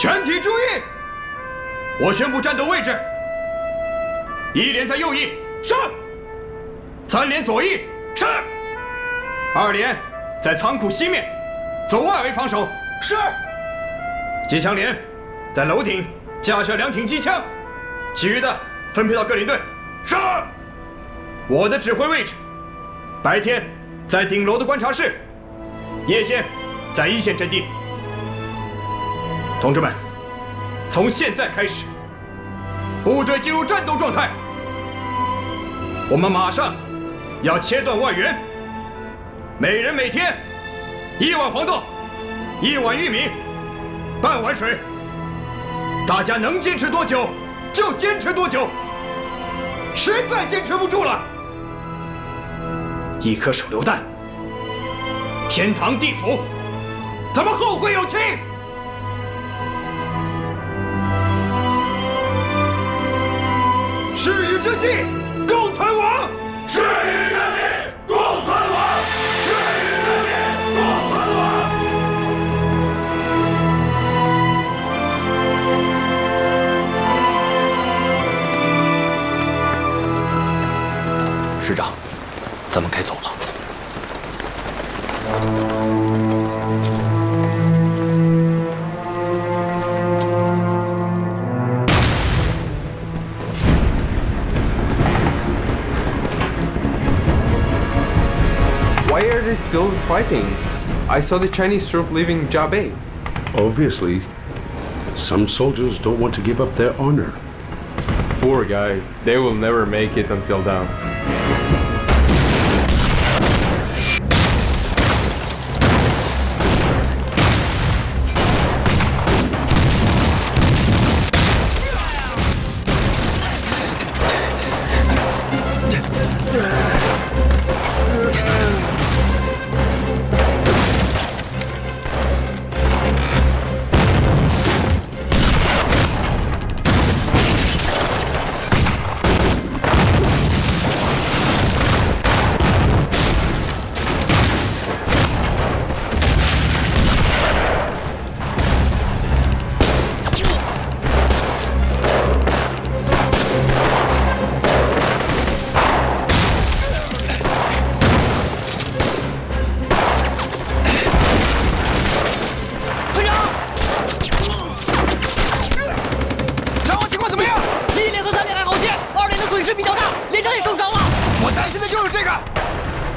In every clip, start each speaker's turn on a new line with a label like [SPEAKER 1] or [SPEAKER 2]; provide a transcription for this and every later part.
[SPEAKER 1] 全体注意！我宣布战斗位置：1连在右翼，是；3连左翼，是；2连在仓库西面，走外围防守，是；机枪连在楼顶架设2挺机枪，其余的分配到各领队，是。我的指挥位置：白天在顶楼的观察室，夜间在一线阵地。同志们，从现在开始，部队进入战斗状态。我们马上要切断外援，每人每天1碗黄豆、1碗玉米、半碗水。大家能坚持多久就坚持多久，实在坚持不住了，1颗手榴弹，天堂地府，咱们后会有期。誓与阵地共存亡，誓与阵地共存亡，誓与阵地共存亡。
[SPEAKER 2] 师长，咱们该走了。
[SPEAKER 3] Why are they still fighting? I saw the Chinese troop leaving Jabei.
[SPEAKER 4] Obviously, some soldiers don't want to give up their honor.
[SPEAKER 3] Poor guys, they will never make it until dawn.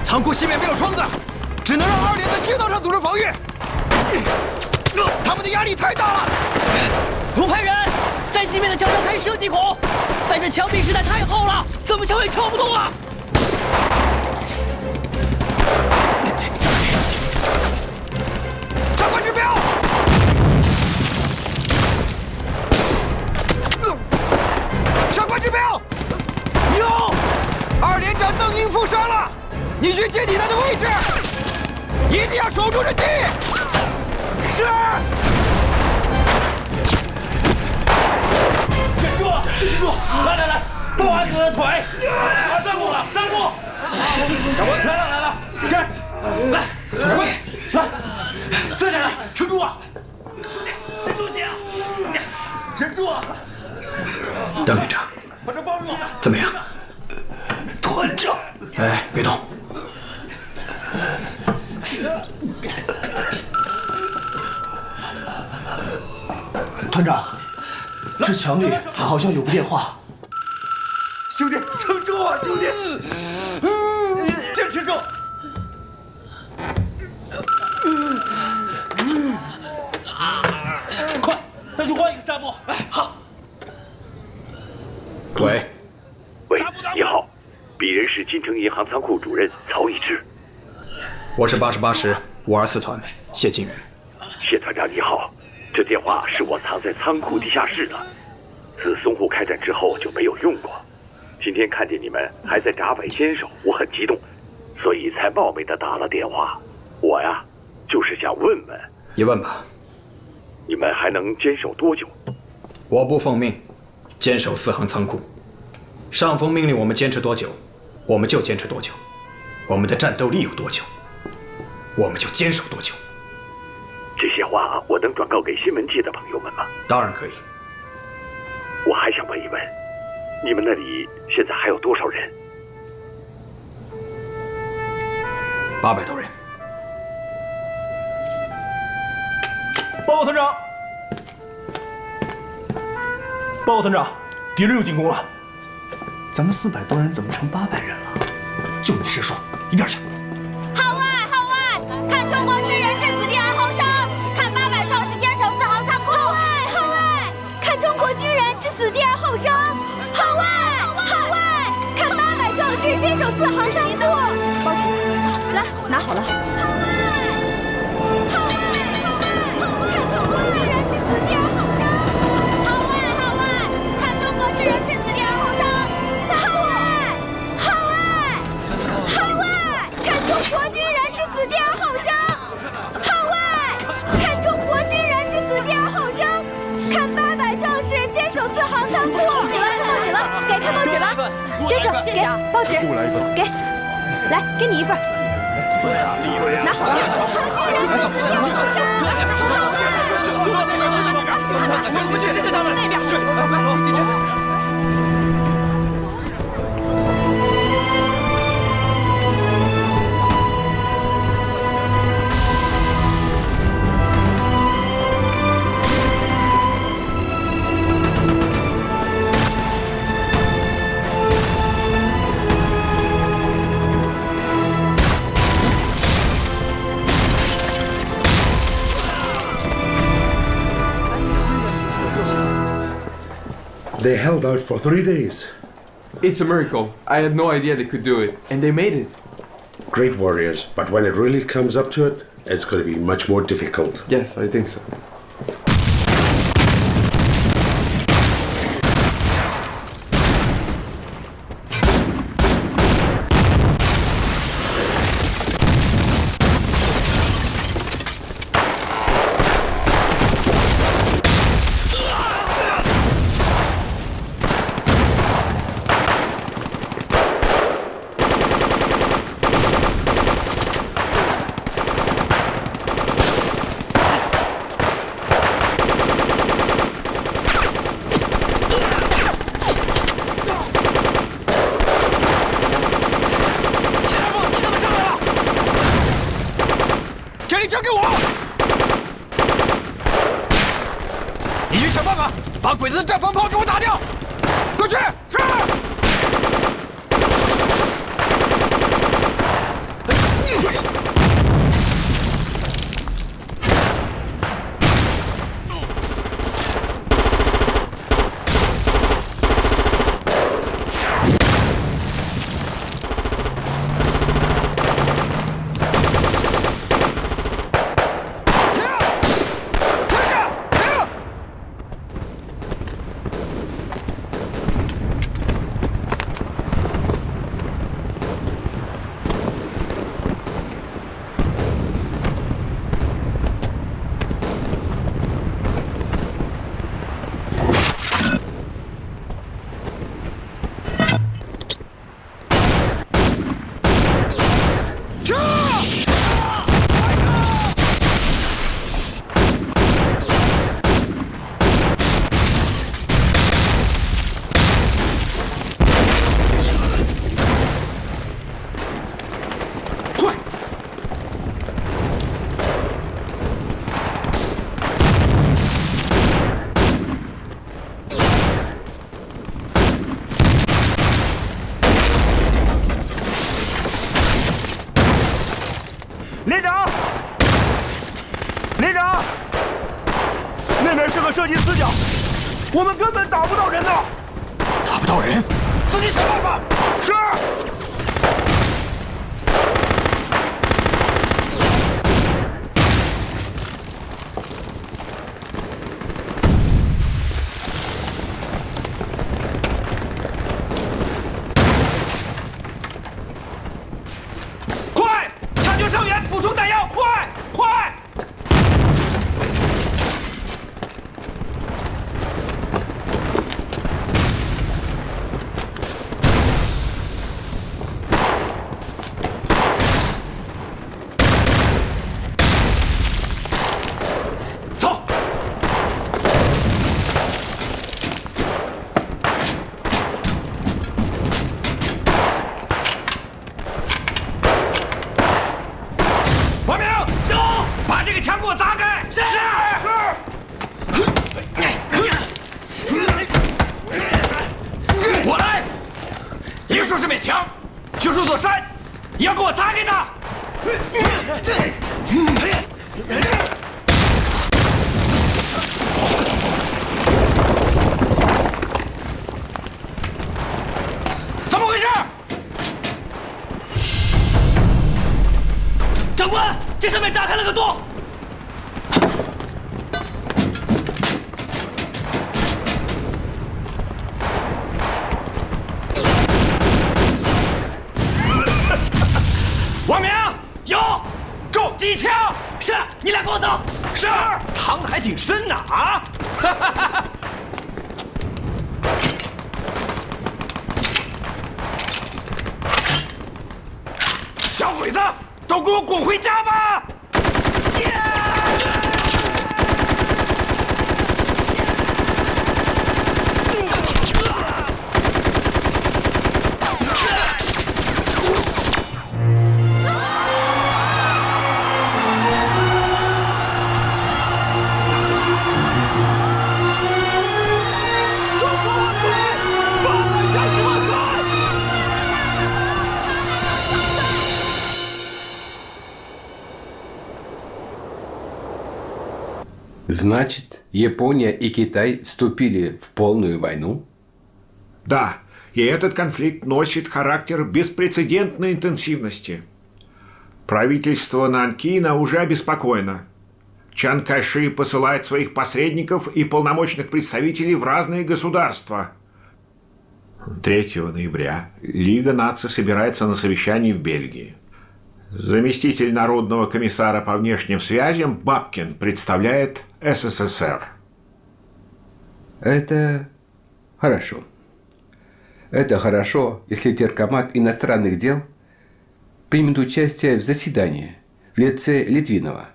[SPEAKER 1] 仓库西面没有窗子，只能让2连在街道上组织防御。他们的压力太大了。
[SPEAKER 5] 我派人在西面的墙上开射击孔，但这墙壁实在太厚了，怎么敲也敲不动啊！
[SPEAKER 1] 长官指标。长官指标。有，2连长邓英负伤了。你去接替他的位置，一定要守住阵地。是。
[SPEAKER 6] 忍住，继续住！来，抱安哥的腿，上步了，上步！长官，来了，跟，来，长官，来，4下来，撑住啊！沉住气啊！忍住啊！
[SPEAKER 1] 邓连长，
[SPEAKER 6] 把这包住，
[SPEAKER 1] 怎么样？
[SPEAKER 6] 团长，
[SPEAKER 1] 哎，别动。
[SPEAKER 7] 团长，这墙里好像有个电话。
[SPEAKER 6] 兄弟，撑住啊，兄弟！坚持住！快，再去换一个纱布。哎，好。
[SPEAKER 1] 喂，
[SPEAKER 8] 你好，鄙人是金城银行仓库主任曹义之。
[SPEAKER 1] 我是88师524团谢金元。
[SPEAKER 8] 谢团长你好，这电话是我藏在仓库地下室的，自淞沪开战之后就没有用过。今天看见你们还在闸北坚守，我很激动，所以才冒昧的打了电话。我呀，就是想问问，
[SPEAKER 1] 你问吧，
[SPEAKER 8] 你们还能坚守多久？
[SPEAKER 1] 我部奉命坚守4行仓库，上峰命令我们坚持多久，我们就坚持多久。我们的战斗力有多久，我们就坚守多久。
[SPEAKER 8] 这些话我能转告给新闻界的朋友们吗？
[SPEAKER 1] 当然可以。
[SPEAKER 8] 我还想问一问，你们那里现在还有多少人
[SPEAKER 1] ？800多人。
[SPEAKER 7] 报告团长，报告团长，敌人又进攻了。咱们400多人怎么成800人了？就你识数，一边去。
[SPEAKER 9] 号外号外！看中国军人致死地而后生，看800壮士坚守4行仓库。号外号外！看中国军人致死地而后生。号外号外！看800壮士坚守4行仓库。包纸，来，拿好了。号外号外号外！看中国军人致死地而后生。号外号外！看中国军人致死地而后生。号外号外！号外！看中国军人致死地而后生！号外！看中国军人致死地而后生！看800壮士坚守4行仓库。看报纸了，给看报纸了。先生，给报纸，给，来，给你一份。拿好了。那边。
[SPEAKER 4] They held out for 3 days.
[SPEAKER 3] It's a miracle. I had no idea they could do it, and they made it.
[SPEAKER 4] Great warriors, but when it really comes up to it, it's going to be much more difficult.
[SPEAKER 3] Yes, I think so.
[SPEAKER 7] 射击死角，我们根本打不到人呢。
[SPEAKER 1] 打不到人，自己想办法。
[SPEAKER 7] 是。
[SPEAKER 6] 快，抢救伤员，补充弹药，快，快！
[SPEAKER 7] 队
[SPEAKER 6] 墙，就是座山，也要给我砸开它！怎么回事？
[SPEAKER 5] 长官，这上面炸开了个洞。
[SPEAKER 6] 王明有重机枪，
[SPEAKER 5] 是你俩跟我走。
[SPEAKER 6] 是，藏得还挺深呐啊！小鬼子，都给我滚回家吧！Значит,
[SPEAKER 4] Япония и Китай вступили в полную войну?
[SPEAKER 10] Да, и этот конфликт носит характер беспрецедентной интенсивности. Правительство Нанкина уже обеспокоено. Чан Кайши посылает своих посредников и полномочных представителей в разные государства. 3 ноября Лига наций собирается на совещании в Бельгии. Заместитель Народного комиссара по внешним связям Бабкин представляет СССР.
[SPEAKER 4] Это хорошо. Это хорошо, если Теркомат иностранных дел примет участие в заседании в лице Литвинова.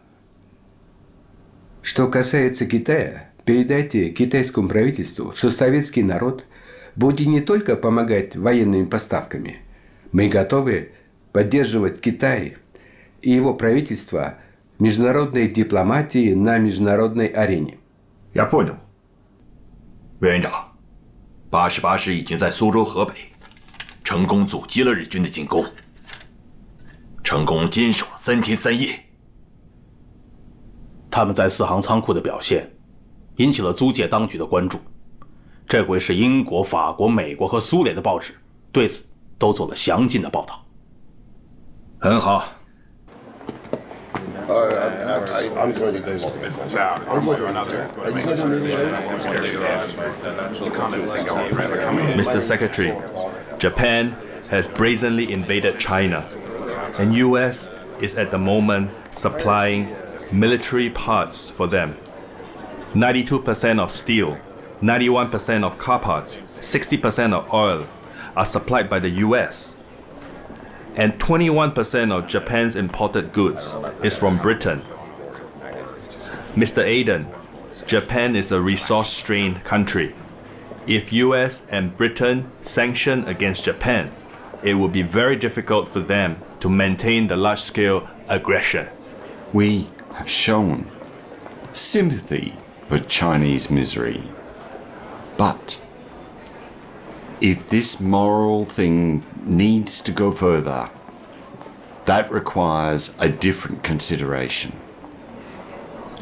[SPEAKER 4] Что касается Китая, передайте китайскому правительству, что советский народ будет не только помогать военными поставками, мы готовы поддерживать Китай и его правительство в международной дипломатии на международной арене.
[SPEAKER 10] Я понял.
[SPEAKER 2] 委员长，88师已经在苏州河北成功阻击了日军的进攻，成功坚守了3天3夜。
[SPEAKER 11] 他们在四行仓库的表现引起了租界当局的关注。这回是英国、法国、美国和苏联的报纸对此都做了详尽的报道。
[SPEAKER 2] 很好。
[SPEAKER 12] Mr. Secretary, Japan has brazenly invaded China, and U.S. is at the moment supplying military parts for them. 92% of steel, 91% of car parts, 60% of oil are supplied by the U.S. And 21% of Japan's imported goods is from Britain. Mr. Aiden, Japan is a resource-strained country. If US and Britain sanction against Japan, it will be very difficult for them to maintain the large-scale aggression.
[SPEAKER 13] We have shown sympathy for Chinese misery. But if this moral thing needs to go further, that requires a different consideration.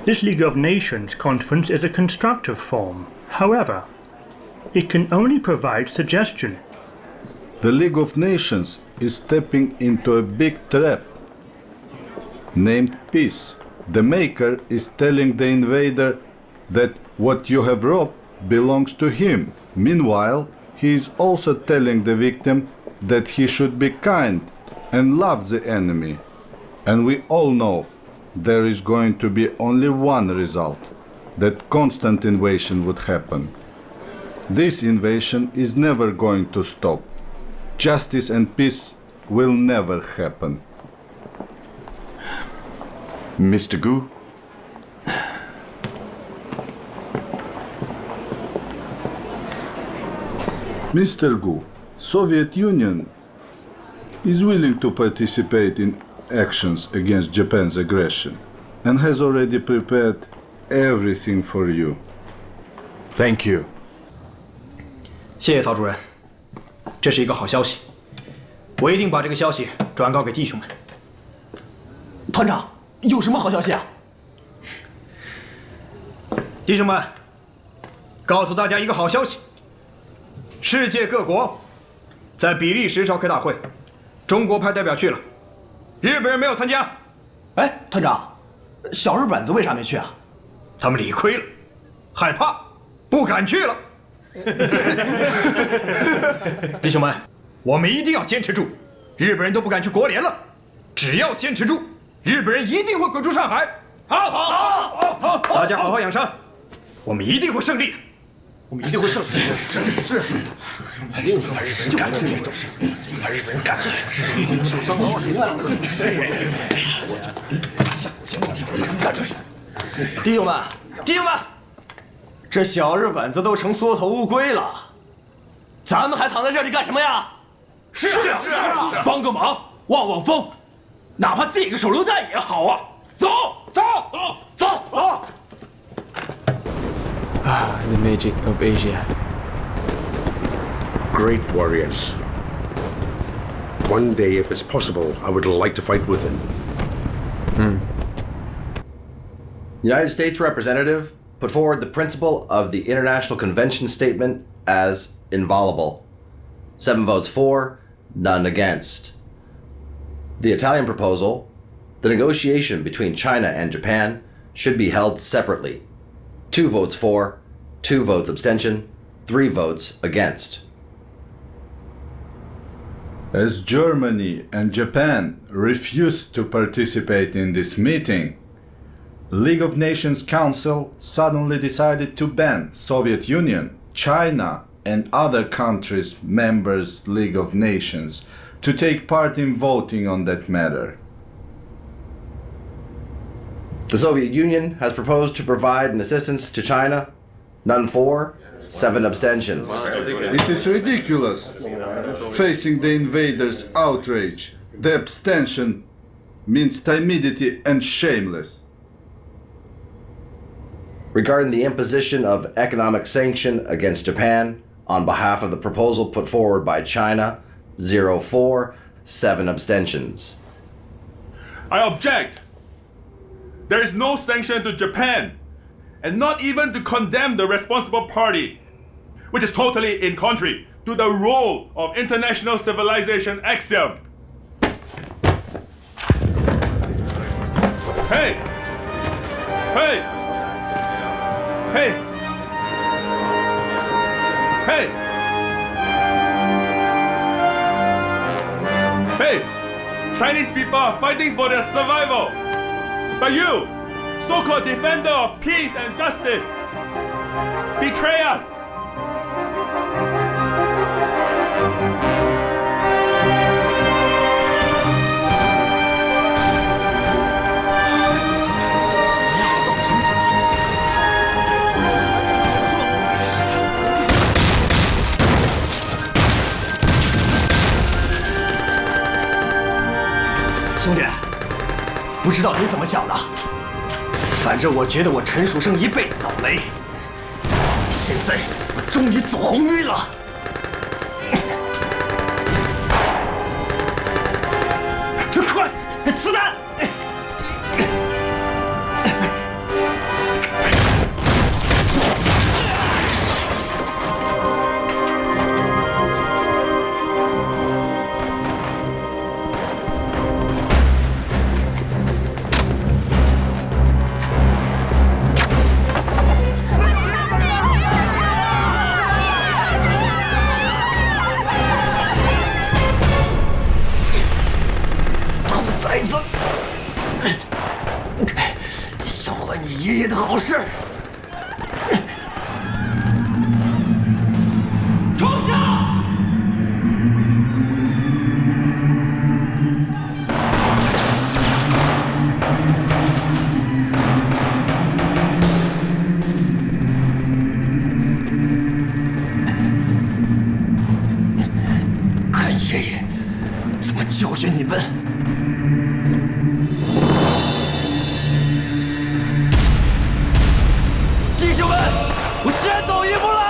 [SPEAKER 14] This League of Nations conference is a constructive form. However, it can only provide suggestion.
[SPEAKER 15] The League of Nations is stepping into a big trap named peace. The maker is telling the invader that what you have robbed belongs to him. Meanwhile, he is also telling the victim that he should be kind and love the enemy. And we all know there is going to be only one result, that constant invasion would happen. This invasion is never going to stop. Justice and peace will never happen.
[SPEAKER 13] Mr. Gu?
[SPEAKER 15] Mr. Gu, Soviet Union is willing to participate in actions against Japan's aggression and has already prepared everything for you.
[SPEAKER 12] Thank you.
[SPEAKER 7] 谢谢曹主任，这是一个好消息。我一定把这个消息转告给弟兄们。
[SPEAKER 6] 团长，有什么好消息啊？
[SPEAKER 1] 弟兄们，告诉大家一个好消息：世界各国在比利时召开大会，中国派代表去了，日本人没有参加。
[SPEAKER 6] 哎，团长，小日本子为啥没去啊？
[SPEAKER 1] 他们理亏了，害怕，不敢去了。弟兄们，我们一定要坚持住，日本人都不敢去国联了，只要坚持住，日本人一定会滚出上海。好，大家好好养伤，我们一定会胜利的，我们一定会胜利。是，把日本人赶出去，把日本人赶出去，受伤了，行啊！赶出去！
[SPEAKER 6] 弟兄们，这小日本子都成缩头乌龟了，咱们还躺在这里干什么呀？
[SPEAKER 16] 是啊，帮个忙，望望风，哪怕递个手榴弹也好啊！走！
[SPEAKER 3] The magic of Asia.
[SPEAKER 17] Great warriors. One day, if it's possible, I would like to fight with them.
[SPEAKER 18] United States representative put forward the principle of the International Convention Statement as inviolable. 7 votes for, none against. The Italian proposal, the negotiation between China and Japan, should be held separately. 2 votes for, 2 votes abstention, 3 votes against.
[SPEAKER 15] As Germany and Japan refused to participate in this meeting, League of Nations Council suddenly decided to ban Soviet Union, China, and other countries members League of Nations to take part in voting on that matter.
[SPEAKER 18] The Soviet Union has proposed to provide an assistance to China. None for, 7 abstentions.
[SPEAKER 15] It is ridiculous. Facing the invaders' outrage, the abstention means timidity and shameless.
[SPEAKER 18] Regarding the imposition of economic sanction against Japan, on behalf of the proposal put forward by China, 0 for, 7 abstentions.
[SPEAKER 12] I object. There is no sanction to Japan, and not even to condemn the responsible party, which is totally in contrary to the rule of international civilization axiom. Hey! Hey! Hey! Hey! Hey! Chinese people are fighting for their survival. But you, so-called defender of peace and justice, betray us.
[SPEAKER 6] 兄弟，不知道你怎么想的，反正我觉得我陈蜀生一辈子倒霉。现在我终于走红运了。快，子弹！爷爷的好事。冲下！看爷爷怎么教训你们。 我先走一步啦！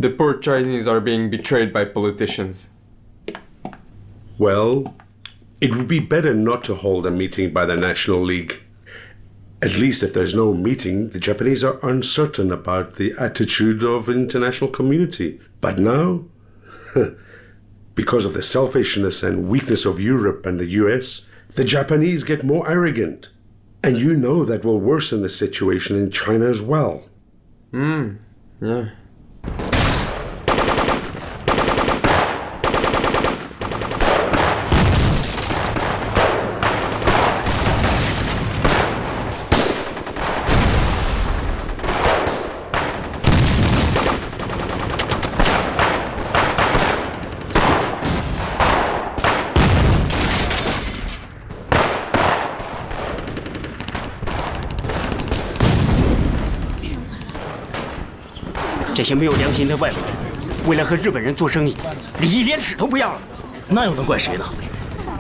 [SPEAKER 3] The poor Chinese are being betrayed by politicians.
[SPEAKER 17] Well, it would be better not to hold a meeting by the National League. At least if there's no meeting, the Japanese are uncertain about the attitude of the international community. But now, because of the selfishness and weakness of Europe and the US, the Japanese get more arrogant. And you know that will worsen the situation in China as well.
[SPEAKER 3] Yeah.
[SPEAKER 6] 这些没有良心的外国人，为了和日本人做生意，礼义廉耻都不要了。
[SPEAKER 16] 那又能怪谁呢？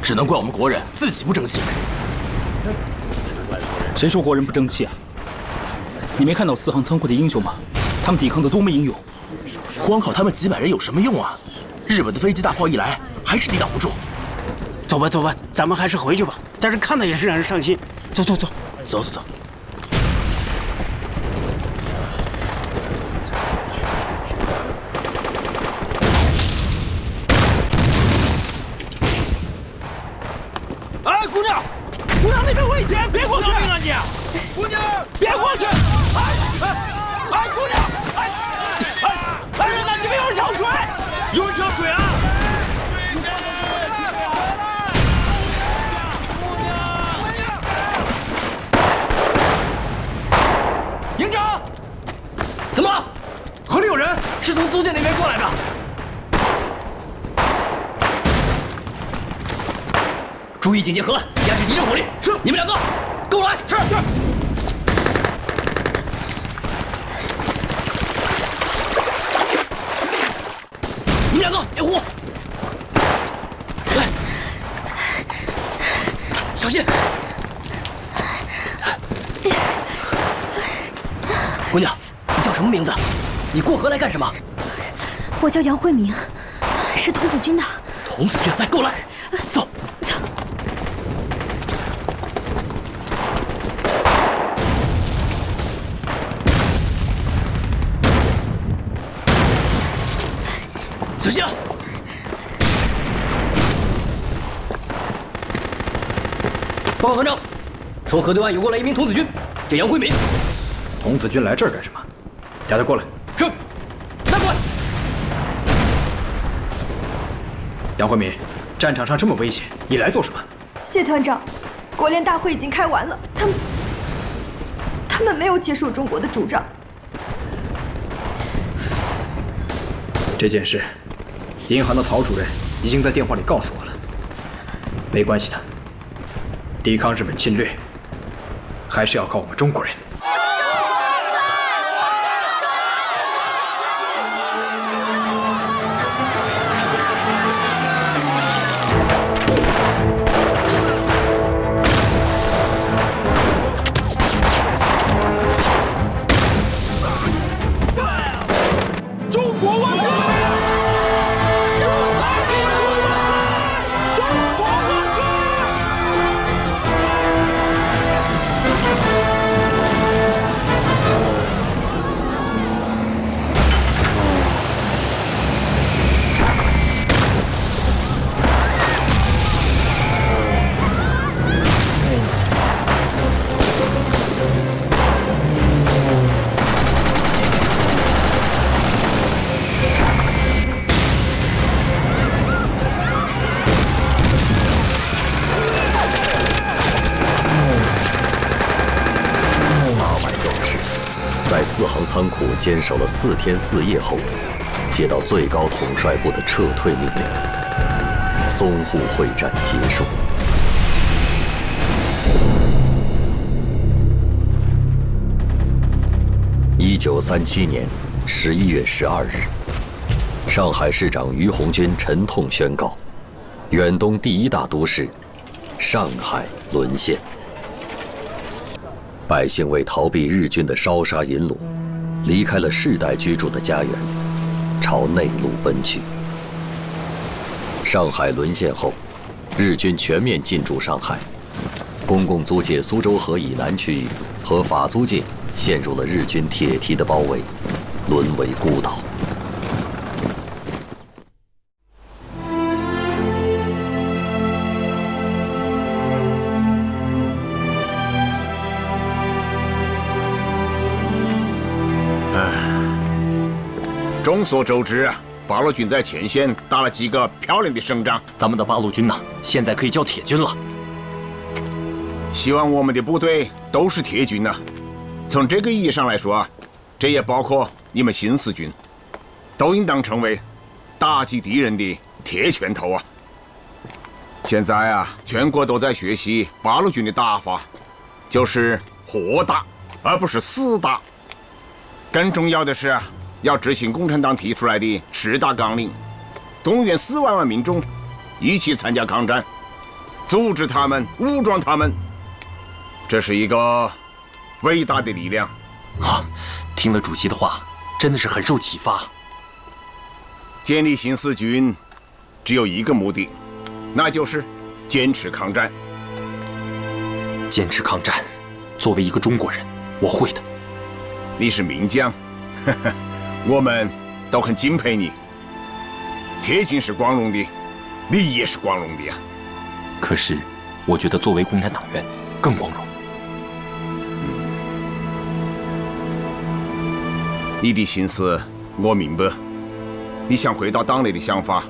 [SPEAKER 16] 只能怪我们国人自己不争气。
[SPEAKER 5] 谁说国人不争气啊？你没看到四行仓库的英雄吗？他们抵抗得多么英勇！
[SPEAKER 16] 光靠他们几百人有什么用啊？日本的飞机大炮一来，还是抵挡不住。
[SPEAKER 6] 走吧，走吧，咱们还是回去吧。在这看的也是让人伤心。走走走，
[SPEAKER 16] 走走走。
[SPEAKER 6] 哎，姑娘，姑娘那边危险，别过去！救命啊你！姑娘，别过去！哎，姑娘，哎，人呢？你们有人跳水！有人跳水啊！营长，
[SPEAKER 5] 怎么了？
[SPEAKER 6] 河里有人，是从租界那边过来的。
[SPEAKER 5] 注意警戒河岸，压制敌人火力。是，你们两个，跟我来。是。你们两个掩护。来，小心。姑娘，你叫什么名字？你过河来干什么？
[SPEAKER 9] 我叫杨慧明，是童子军的。
[SPEAKER 5] 童子军，来，跟我来，走。小心啊！报告团长，从河对岸游过来一名童子军，叫杨慧敏。
[SPEAKER 19] 童子军来这儿干什么？带他过来。
[SPEAKER 5] 是，拿过来。
[SPEAKER 19] 杨慧敏，战场上这么危险，你来做什么？
[SPEAKER 9] 谢团长，国联大会已经开完了，他们没有接受中国的主张。
[SPEAKER 19] 这件事，银行的曹主任已经在电话里告诉我了。没关系的，抵抗日本侵略，还是要靠我们中国人。
[SPEAKER 20] 四行仓库坚守了4天4夜后，接到最高统帅部的撤退命令，淞沪会战结束。1937年11月12日，上海市长于鸿钧沉痛宣告，远东第一大都市上海沦陷。百姓为逃避日军的烧杀淫掳，离开了世代居住的家园，朝内陆奔去。上海沦陷后，日军全面进驻上海，公共租界苏州河以南区域和法租界陷入了日军铁蹄的包围，沦为孤岛。
[SPEAKER 21] 众所周知啊，八路军在前线打了几个漂亮的胜仗。
[SPEAKER 22] 咱们的八路军呢，现在可以叫铁军了。
[SPEAKER 21] 希望我们的部队都是铁军呐。从这个意义上来说啊，这也包括你们新四军，都应当成为打击敌人的铁拳头啊。现在啊，全国都在学习八路军的打法，就是活打，而不是死打。更重要的是啊，要执行共产党提出来的10大纲领，动员4万万民众一起参加抗战，组织他们，武装他们，这是一个伟大的力量。
[SPEAKER 22] 听了主席的话，真的是很受启发。
[SPEAKER 21] 建立新四军只有一个目的，那就是坚持抗战。
[SPEAKER 22] 坚持抗战，作为一个中国人，我会的。
[SPEAKER 21] 你是名将，我们都很敬佩你。铁军是光荣的，你也是光荣的呀。
[SPEAKER 22] 可是，我觉得作为共产党员更光荣。
[SPEAKER 21] 你的心思我明白，你想回到党内的想法，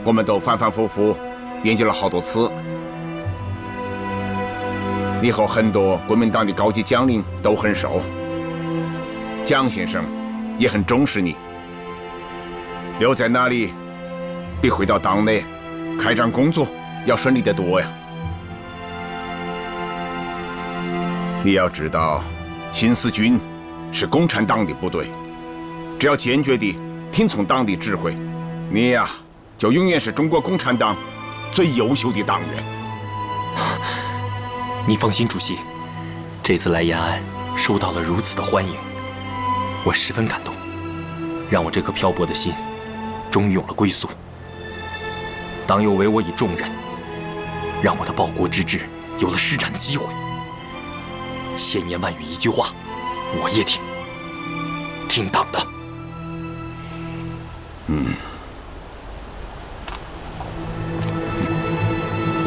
[SPEAKER 21] 我们都反反复复研究了好多次。你和很多国民党的高级将领都很熟，蒋先生也很重视你。留在那里比回到党内开展工作要顺利得多呀。你要知道，新四军是共产党的部队，只要坚决地听从党的指挥，你呀就永远是中国共产党最优秀的党员。
[SPEAKER 22] 你放心，主席，这次来延安受到了如此的欢迎，我十分感动，让我这颗漂泊的心终于有了归宿。党又委我以重任，让我的报国之志有了施展的机会。千言万语一句话，我也听，听党的。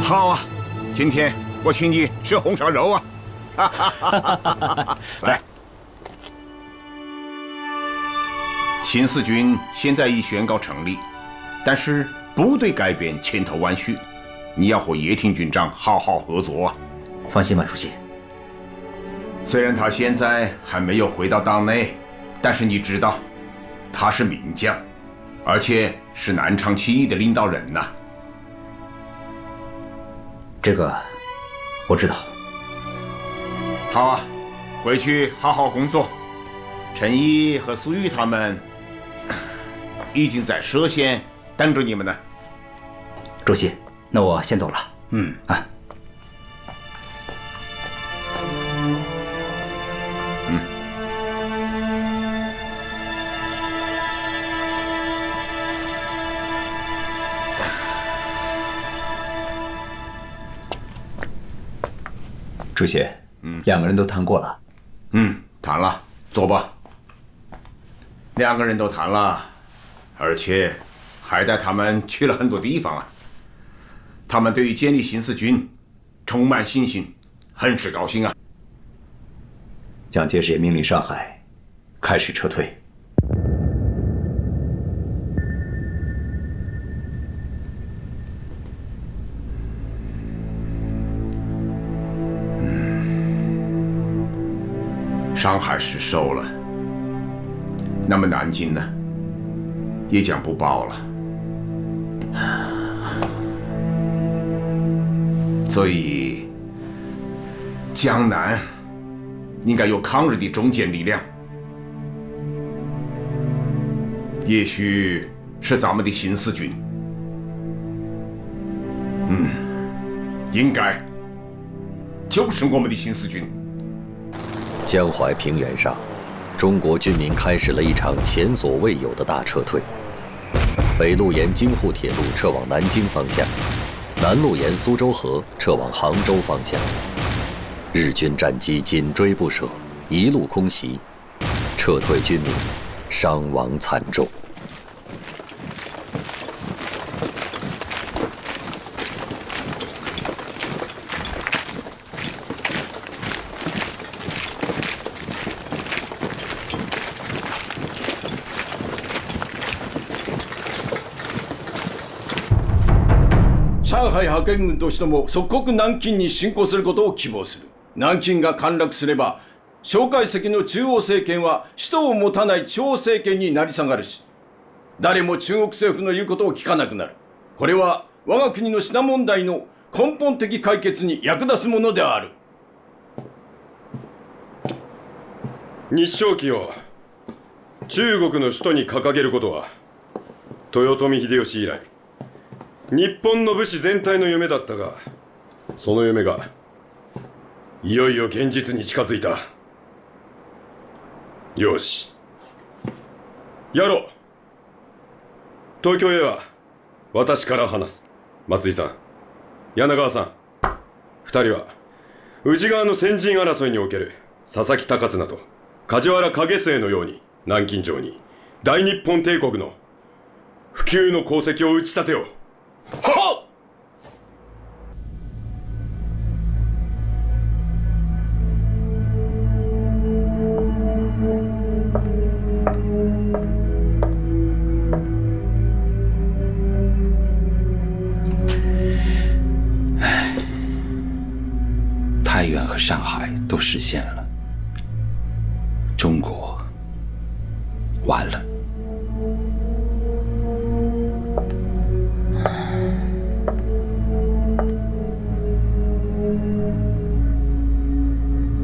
[SPEAKER 21] 好啊，今天我请你吃红烧肉啊！来，新四军现在已宣告成立，但是部队改变千头万绪，你要和叶挺军长好好合作啊！
[SPEAKER 22] 放心吧，主席。
[SPEAKER 21] 虽然他现在还没有回到党内，但是你知道，他是名将，而且是南昌起义的领导人呐。
[SPEAKER 22] 这个我知道。
[SPEAKER 21] 好啊，回去好好工作。陈毅和苏玉他们已经在歙县等着你们呢。
[SPEAKER 22] 主席，那我先走了。
[SPEAKER 23] 主席，两个人都谈过了。
[SPEAKER 21] 谈了，坐吧。两个人都谈了，而且还带他们去了很多地方啊。他们对于建立新四军充满信心，很是高兴啊。
[SPEAKER 23] 蒋介石也命令上海开始撤退。
[SPEAKER 21] 上海失守了，那么南京呢，也将不保了。所以，江南应该有抗日的中坚力量，也许是咱们的新四军。应该就是我们的新四军。
[SPEAKER 20] 江淮平原上，中国军民开始了一场前所未有的大撤退。北路沿京沪铁路撤往南京方向，南路沿苏州河撤往杭州方向。日军战机紧追不舍，一路空袭，撤退军民伤亡惨重。
[SPEAKER 4] 上海派遣軍としても即刻南京に侵攻することを希望する。南京が陥落すれば蒋介石の中央政権は首都を持たない地方政権になり下がるし、誰も中国政府の言うことを聞かなくなる。これは我が国の品問題の根本的解決に役立つものである。
[SPEAKER 8] 日章旗を中国の首都に掲げることは豊臣秀吉以来日本の武士全体の夢だったが、その夢がいよいよ現実に近づいた。よし、やろう。東京へは私から話す。松井さん、柳川さん、二人は宇治川の先陣争いにおける佐々木高綱と梶原景末のように南京城に大日本帝国の普及の功績を打ち立てよう。はっ！
[SPEAKER 10] 太原和上海都实现了，中国完了。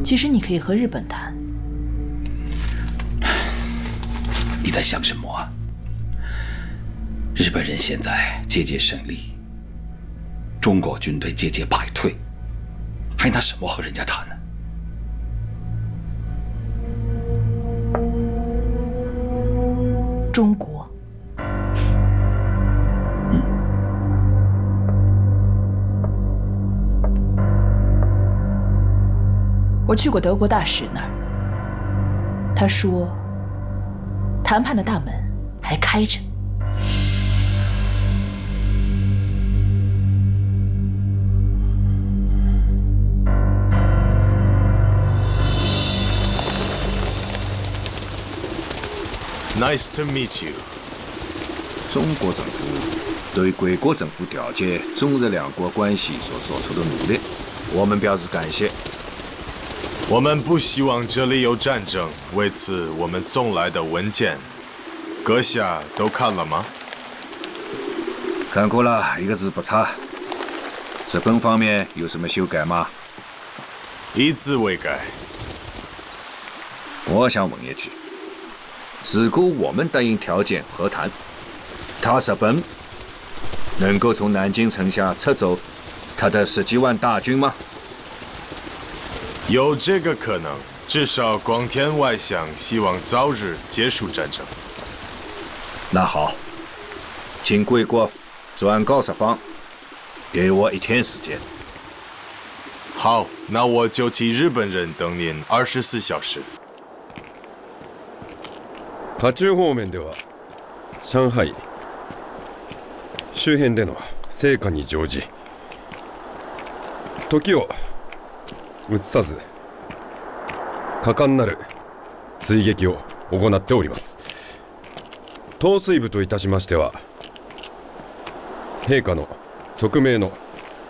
[SPEAKER 24] 其实你可以和日本谈。
[SPEAKER 10] 你在想什么啊？日本人现在节节胜利，中国军队节节败退，还拿什么和人家谈呢？
[SPEAKER 24] 中国。我去过德国大使那儿，他说，谈判的大门还开着。
[SPEAKER 25] Nice to meet you。
[SPEAKER 26] 中国政府对贵国政府调解中日两国关系所做出的努力，我们表示感谢。
[SPEAKER 25] 我们不希望这里有战争，为此我们送来的文件，阁下都看了吗？
[SPEAKER 26] 看过了，一个字不差。日本方面有什么修改吗？
[SPEAKER 25] 一字未改。
[SPEAKER 26] 我想问一句，如果我们答应条件和谈，他日本能够从南京城下撤走他的10几万大军吗？
[SPEAKER 25] 有这个可能，至少广田外相希望早日结束战争。
[SPEAKER 26] 那好，请贵国转告日方，给我1天时间。
[SPEAKER 25] 好，那我就替日本人等您24小時。
[SPEAKER 8] 渦中方面では上海周辺での成果に乗じ、時を移さず果敢なる追撃を行っております。統帥部といたしましては、陛下の勅命の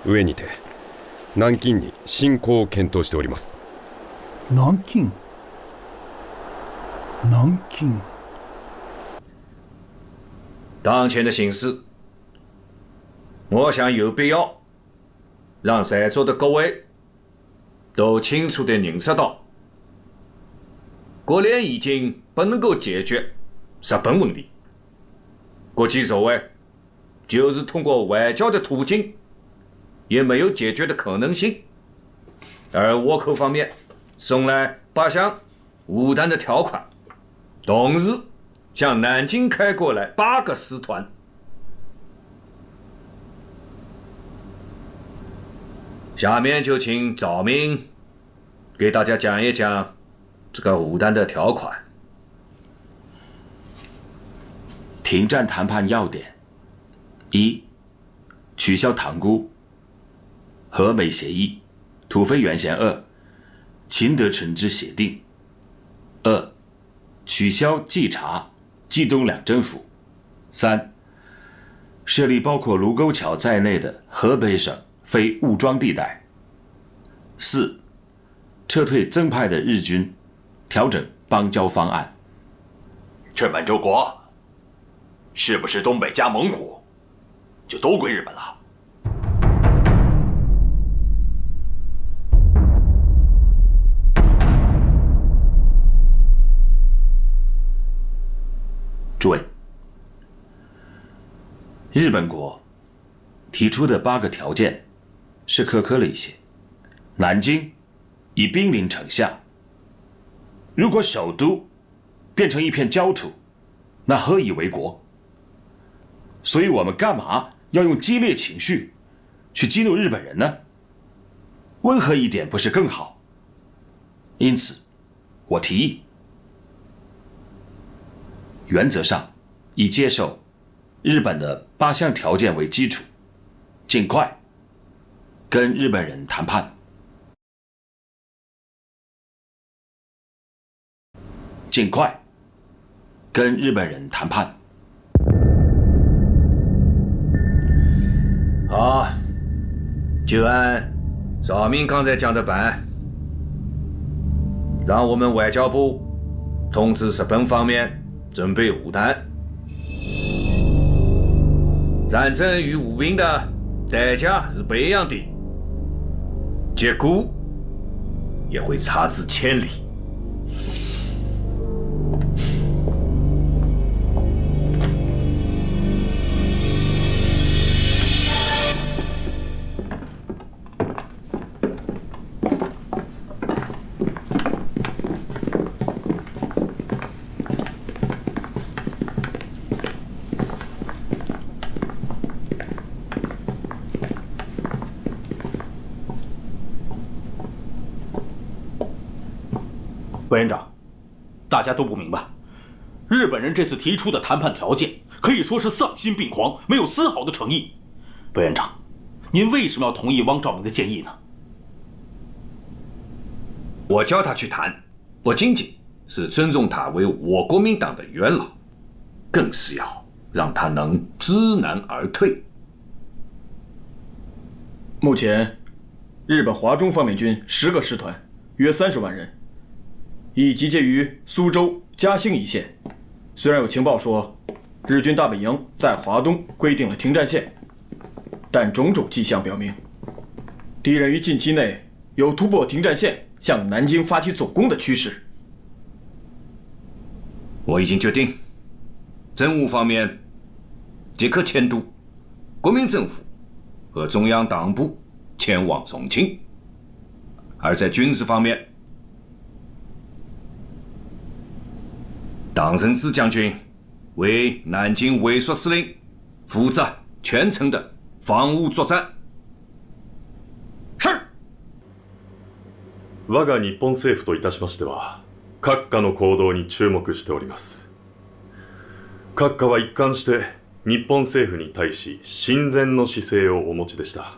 [SPEAKER 8] 上にて南京に侵攻を検討しております。
[SPEAKER 27] 南京？南京？
[SPEAKER 26] 当前的形势，我想有必要让在座的各位都清楚地认识到，国联已经不能够解决日本问题。国际社会就是通过外交的途径，也没有解决的可能性。而倭寇方面送来8项无端的条款，同时向南京开过来8个师团。下面就请赵明给大家讲一讲这个武单的条款。
[SPEAKER 10] 停战谈判要点：一、取消塘沽、和美协议、土肥原贤2、秦德纯之协定；二、取消冀察、冀东两政府；三、设立包括卢沟桥在内的河北省非武装地带；四、撤退增派的日军，调整邦交方案。
[SPEAKER 1] 这满洲国是不是东北加蒙古就都归日本了？
[SPEAKER 10] 诸位，日本国提出的8个条件是苛刻了一些。南京已兵临城下，如果首都变成一片焦土，那何以为国？所以我们干嘛要用激烈情绪去激怒日本人呢？温和一点不是更好？因此，我提议，原则上以接受日本的8项条件为基础，尽快跟日本人谈判。尽快跟日本人谈判。
[SPEAKER 26] 好，就按赵明刚才讲的办，让我们外交部通知日本方面准备武单。战争与武兵的代价是不一样的，结果也会差之千里。
[SPEAKER 6] 委员长，大家都不明白，日本人这次提出的谈判条件可以说是丧心病狂，没有丝毫的诚意。委员长，您为什么要同意汪兆铭的建议呢？
[SPEAKER 26] 我叫他去谈，不仅仅是尊重他为我国民党的元老，更是要让他能知难而退。
[SPEAKER 2] 目前，日本华中方面军10个师团，约30万人，已集结于苏州、嘉兴一线。虽然有情报说日军大本营在华东规定了停战线，但种种迹象表明，敌人于近期内有突破停战线向南京发起总攻的趋势。
[SPEAKER 26] 我已经决定，政务方面即刻迁都国民政府和中央党部前往重庆，而在军事方面，党承志将军为南京卫戍司令，负责全程的防务作战。是。
[SPEAKER 8] 我が日本政府といたしましては、閣下の行動に注目しております。閣下は一貫して日本政府に対し親善の姿勢をお持ちでした。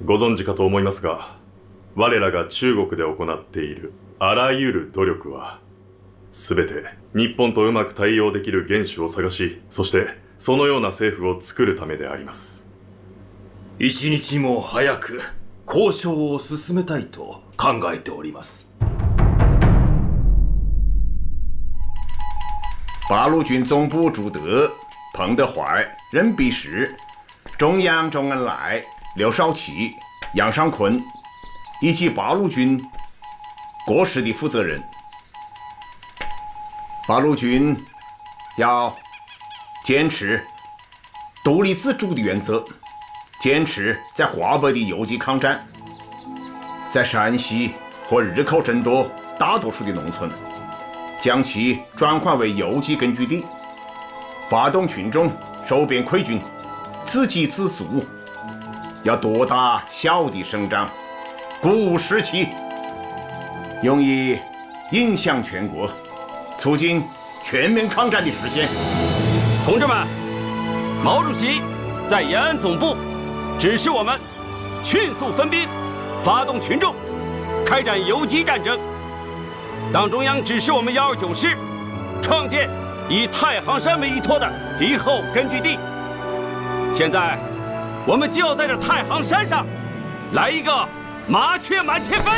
[SPEAKER 8] ご存知かと思いますが、我らが中国で行っているあらゆる努力は、すべて日本とうまく対応できる元首を探し、そしてそのような政府を作るためであります。
[SPEAKER 16] 一日も早く交渉を進めたいと考えております。
[SPEAKER 21] 八路军总部朱德、彭德怀、任弼时、中央周恩来、刘少奇、杨尚昆以及八路军各师的负责人。八路军要坚持独立自主的原则，坚持在华北的游击抗战，在山西和日寇争夺大多数的农村，将其转换为游击根据地，发动群众收编溃军，自给自足，要多大小的生长，鼓舞士气，用以影响全国，促进全面抗战的实现。
[SPEAKER 7] 同志们，毛主席在延安总部指示我们迅速分兵，发动群众，开展游击战争。党中央指示我们129师创建以太行山为依托的敌后根据地。现在，我们就要在这太行山上来一个麻雀满天飞。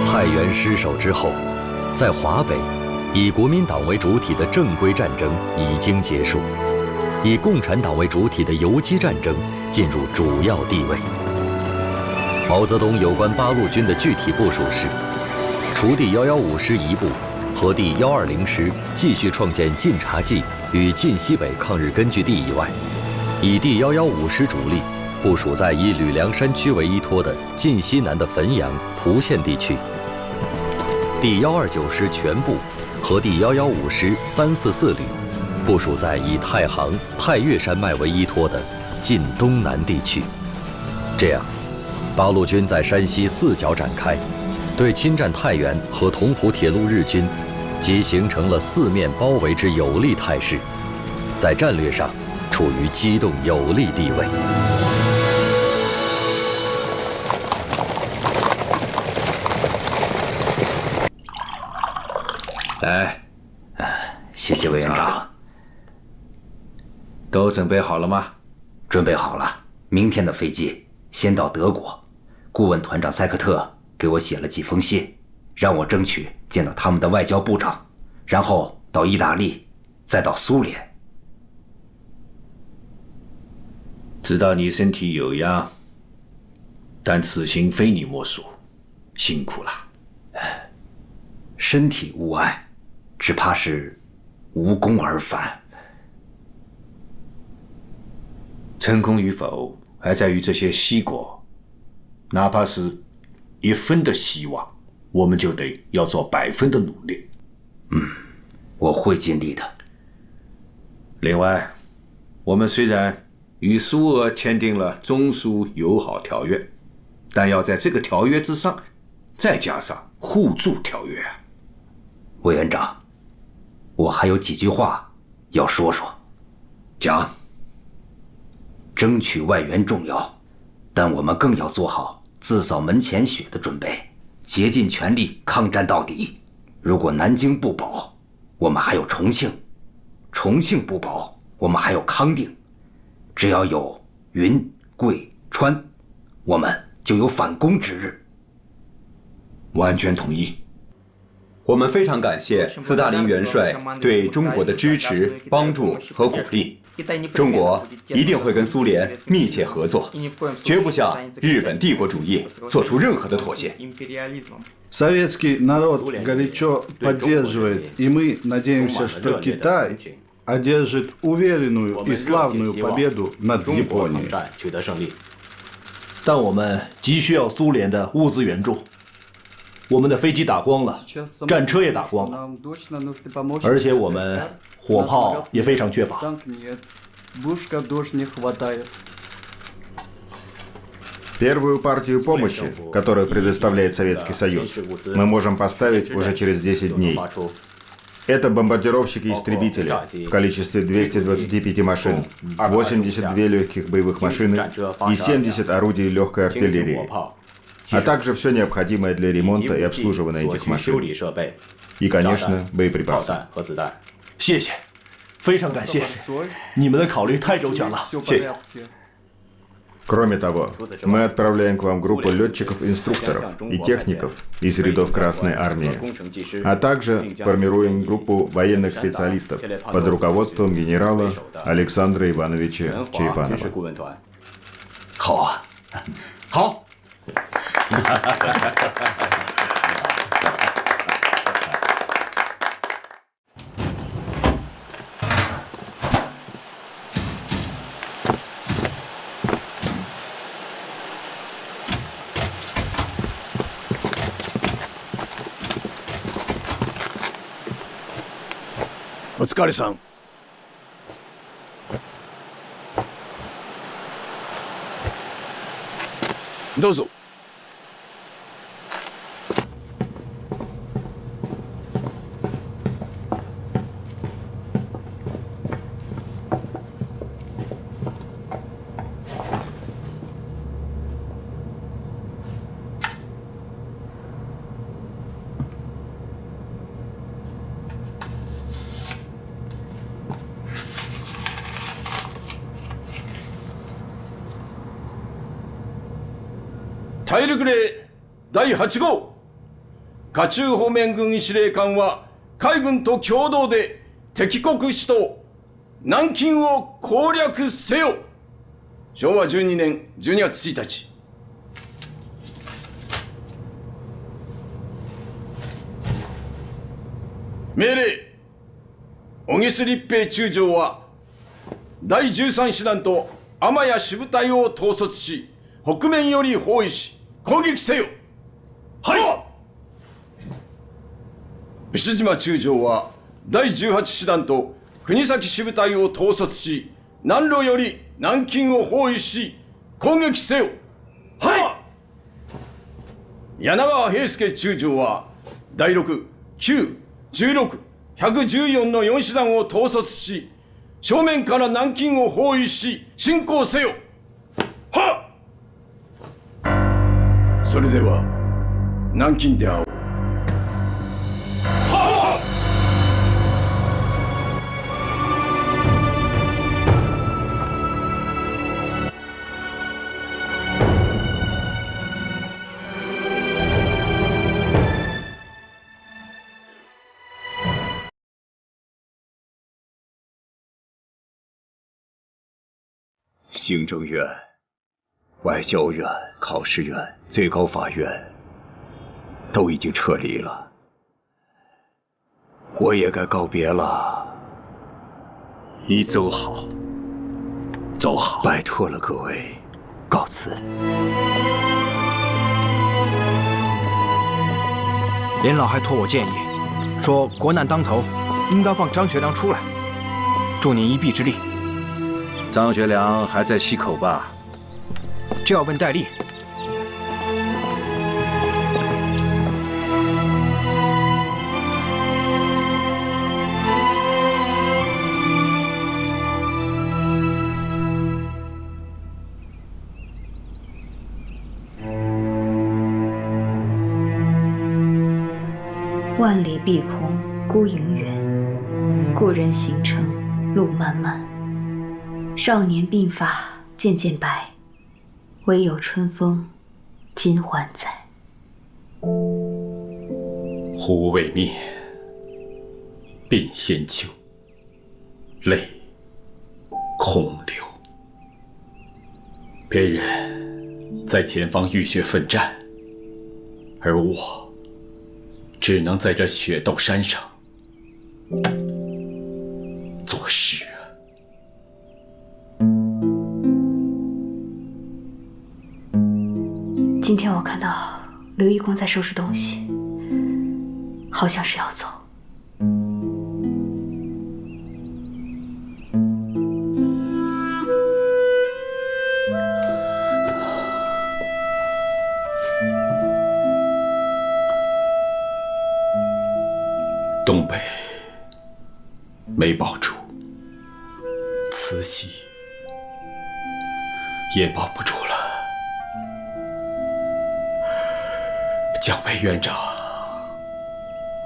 [SPEAKER 20] 太原失守之后，在华北，以国民党为主体的正规战争已经结束，以共产党为主体的游击战争进入主要地位。毛泽东有关八路军的具体部署是：除第115师一部和第120师继续创建晋察冀与晋西北抗日根据地以外，以第115师主力部署在以吕梁山区为依托的晋西南的汾阳、蒲县地区；第129师全部和第115师344旅部署在以太行、太岳山脉为依托的晋东南地区。这样，八路军在山西4角展开，对侵占太原和同蒲铁路日军，即形成了4面包围之有利态势，在战略上处于机动有利地位。
[SPEAKER 23] 来，谢谢委员长。
[SPEAKER 26] 都准备好了吗？
[SPEAKER 23] 准备好了，明天的飞机先到德国。顾问团长塞克特给我写了几封信，让我争取见到他们的外交部长，然后到意大利，再到苏联。
[SPEAKER 26] 知道你身体有恙，但此行非你莫属，辛苦了。
[SPEAKER 23] 身体无碍，只怕是无功而返。
[SPEAKER 26] 成功与否，还在于这些西国。哪怕是1分的希望，我们就得要做100分的努力。
[SPEAKER 23] 我会尽力的。
[SPEAKER 26] 另外，我们虽然与苏俄签订了中苏友好条约，但要在这个条约之上再加上互助条约。
[SPEAKER 23] 委员长，我还有几句话要说说。
[SPEAKER 26] 讲。
[SPEAKER 23] 争取外援重要，但我们更要做好自扫门前雪的准备，竭尽全力抗战到底。如果南京不保，我们还有重庆；重庆不保，我们还有康定。只要有云、贵、川，我们就有反攻之日。
[SPEAKER 26] 完全同意。
[SPEAKER 11] 我们非常感谢斯大林元帅对中国的支持、帮助和鼓励。中国一定会跟苏联密切合作，绝不向日本帝国主义做出任何的妥协。
[SPEAKER 27] Советский народ горячо поддерживает, и мы надеемся, что Китай одержит уверенную и славную победу над Японией.
[SPEAKER 6] 取得胜利，但我们急需要苏联的物资援助。我们的飞机打光了，战车也打光了，而且我们火炮也非常缺乏。
[SPEAKER 12] Первую партию помощи, которую предоставляет Советский Союз, мы можем поставить уже через 10 дней. Это бомбардировщики-истребители в количестве 225 машин, 82 легких боевых машины и 70 орудий легкой артиллерии, а также все необходимое для ремонта и обслуживания этих машин. И, конечно, боеприпасы.
[SPEAKER 6] 谢谢，非常感谢，你们的考虑太周全了，谢谢。
[SPEAKER 12] Кроме того, мы отправляем к вам группу летчиков-инструкторов и техников из рядов Красной Армии, а также формируем группу военных специалистов под руководством генерала Александра Ивановича Черепанова.
[SPEAKER 6] 好啊，好。
[SPEAKER 4] お疲れさん。どうぞ。大陸令第8号甲中方面軍司令官は海軍と共同で敵国首都南京を攻略せよ。昭和12年12月1日。命令、小木須立平中将は第13師団と天谷支部隊を統率し、北面より包囲し攻撃せよ。はい。牛島中将は第18師団と国東支部隊を統率し、南路より南京を包囲し攻撃せよ。はい。柳川平助中将は第6、9、16、114の4師団を統率し、正面から南京を包囲し進行せよ。はっ。それでは南京で会おう。
[SPEAKER 3] 行政院、外交院、考试院、最高法院都已经撤离了，我也该告别了。
[SPEAKER 10] 你走好，走好。
[SPEAKER 3] 拜托了各位，告辞。
[SPEAKER 19] 连老还托我建议，说国难当头，应当放张学良出来，助您一臂之力。
[SPEAKER 26] 张学良还在溪口吧？
[SPEAKER 19] 这要问戴笠。
[SPEAKER 5] 万里碧空，孤影远。故人行程，路漫漫。少年鬓发渐渐白，唯有春风今还在。
[SPEAKER 10] 忽未灭，鬓先秋，泪空流。别人在前方浴血奋战，而我只能在这雪窦山上作诗。
[SPEAKER 5] 今天我看到刘义光在收拾东西，好像是要走。
[SPEAKER 10] 东北没保住，慈禧也保不住了。蒋委员长，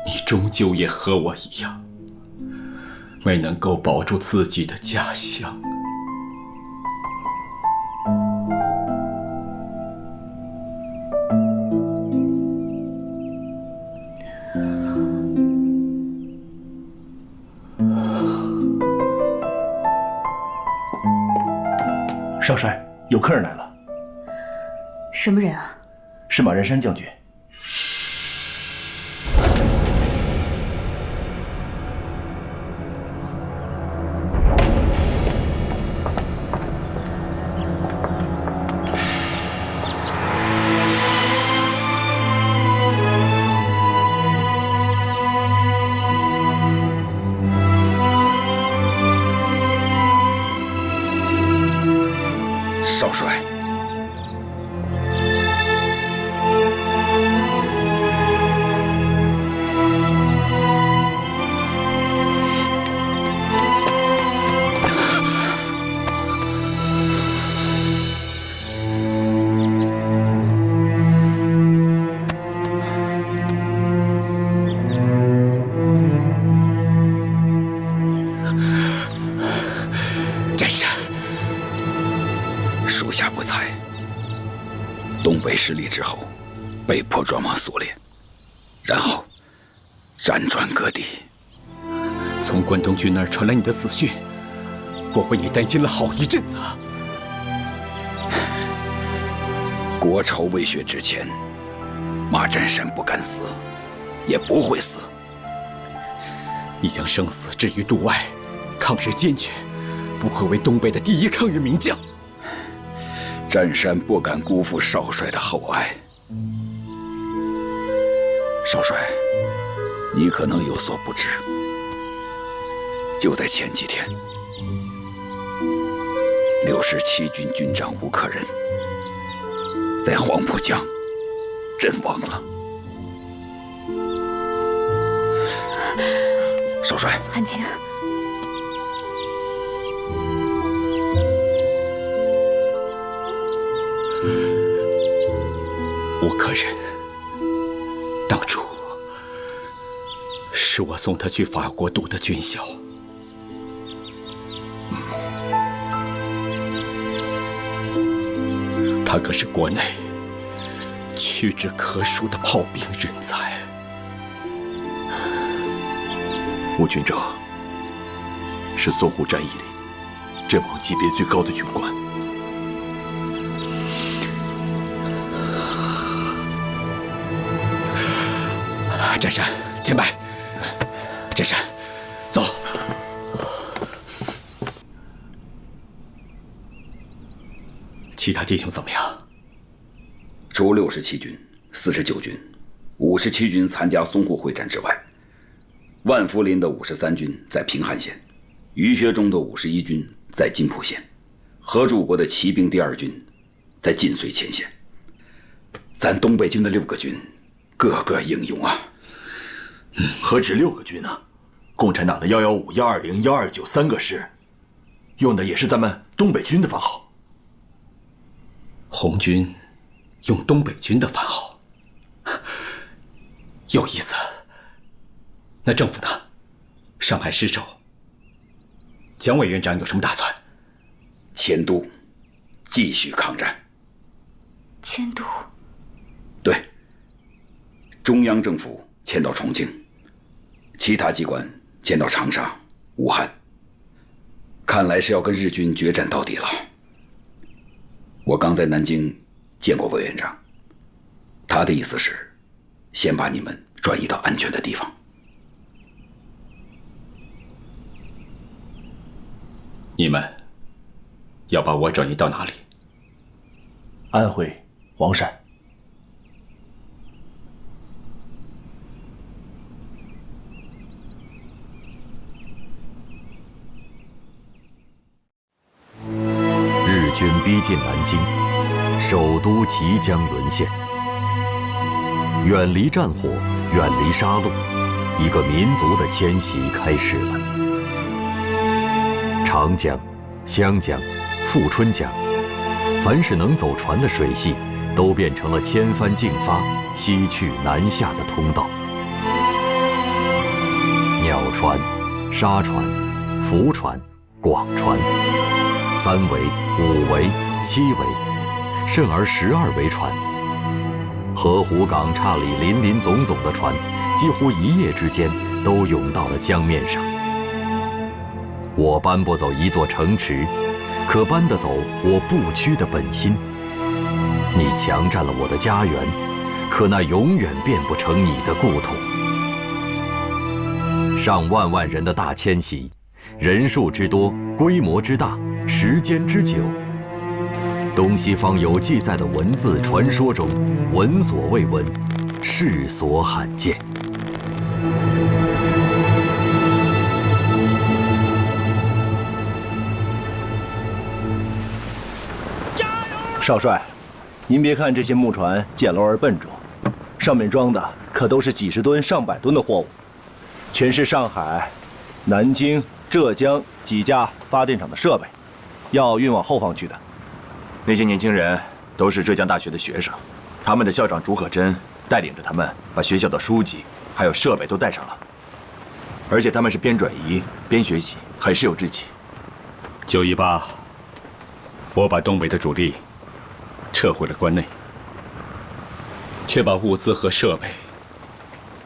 [SPEAKER 10] 你终究也和我一样，没能够保住自己的家乡。
[SPEAKER 6] 少帅，有客人来了。
[SPEAKER 5] 什么人啊？
[SPEAKER 6] 是马占山将军。
[SPEAKER 10] 属下不才，东北失利之后，被迫转往苏联，然后辗转各地。
[SPEAKER 9] 从关东军那儿传来你的死讯，我为你担心了好一阵子。
[SPEAKER 10] 国仇未雪之前，马占山不敢死，也不会死。
[SPEAKER 9] 你将生死置于度外，抗日坚决，不愧为东北的第一抗日名将。
[SPEAKER 10] 占山不敢辜负少帅的厚爱。少帅，你可能有所不知，就在前几天，67军军长吴克仁在黄浦江阵亡了。少帅，
[SPEAKER 5] 安晴，
[SPEAKER 9] 吴克仁，当初是我送他去法国读的军校。他可是国内屈指可数的炮兵人才。
[SPEAKER 1] 吴军长是淞沪战役里阵亡级别最高的军官。
[SPEAKER 9] 占山，田白，占山，走。其他弟兄怎么样？
[SPEAKER 10] 除67军、49军、57军参加淞沪会战之外，万福林的53军在平汉线，于学忠的51军在津浦线，何柱国的骑兵第2军在晋绥前线。咱东北军的6个军，个个英勇啊！
[SPEAKER 1] 何止6个军啊！共产党的115、120、1293个师，用的也是咱们东北军的番号。
[SPEAKER 9] 红军用东北军的番号，有意思。那政府呢？上海市州，蒋委员长有什么打算？
[SPEAKER 10] 迁都，继续抗战。
[SPEAKER 5] 迁都？
[SPEAKER 10] 对，中央政府迁到重庆，其他机关迁到长沙、武汉。看来是要跟日军决战到底了。我刚在南京见过委员长，他的意思是，先把你们转移到安全的地方。
[SPEAKER 9] 你们要把我转移到哪里？
[SPEAKER 6] 安徽黄山。
[SPEAKER 20] 日军逼近南京，首都即将沦陷。远离战火，远离杀戮，一个民族的迁徙开始了。长江、湘江、富春江，凡是能走船的水系，都变成了千帆竞发、西去南下的通道。鸟船、沙船、浮船、广船，3桅、5桅、7桅，甚而12桅船。河湖港岔里林林总总的船，几乎一夜之间都涌到了江面上。我搬不走一座城池，可搬得走我不屈的本心。你强占了我的家园，可那永远变不成你的故土。上万万人的大迁徙，人数之多，规模之大，时间之久，东西方有记载的文字传说中，闻所未闻，世所罕见。
[SPEAKER 6] 少帅，您别看这些木船简陋而笨拙，上面装的可都是几十吨、上百吨的货物，全是上海、南京、浙江几家发电厂的设备，要运往后方去的。
[SPEAKER 1] 那些年轻人都是浙江大学的学生，他们的校长竺可桢带领着他们把学校的书籍还有设备都带上了，而且他们是边转移边学习，很是有志气。
[SPEAKER 9] 918，我把东北的主力撤回了关内，却把物资和设备，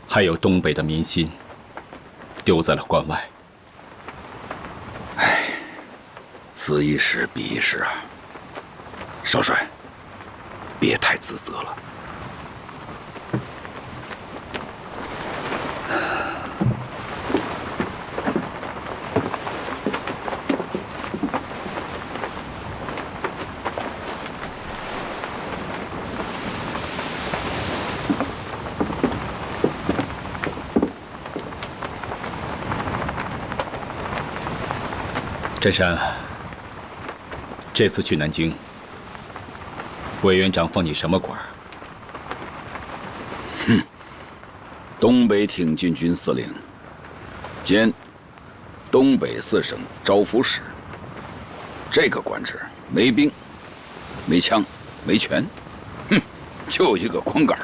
[SPEAKER 9] 还有东北的民心丢在了关外。
[SPEAKER 10] 此一时彼一时啊，少帅，别太自责了。
[SPEAKER 9] 镇山，这次去南京，委员长封你什么官？
[SPEAKER 10] 哼，东北挺进军司令，兼东北4省招抚使。这个官职没兵、没枪、没权，哼，就一个光杆。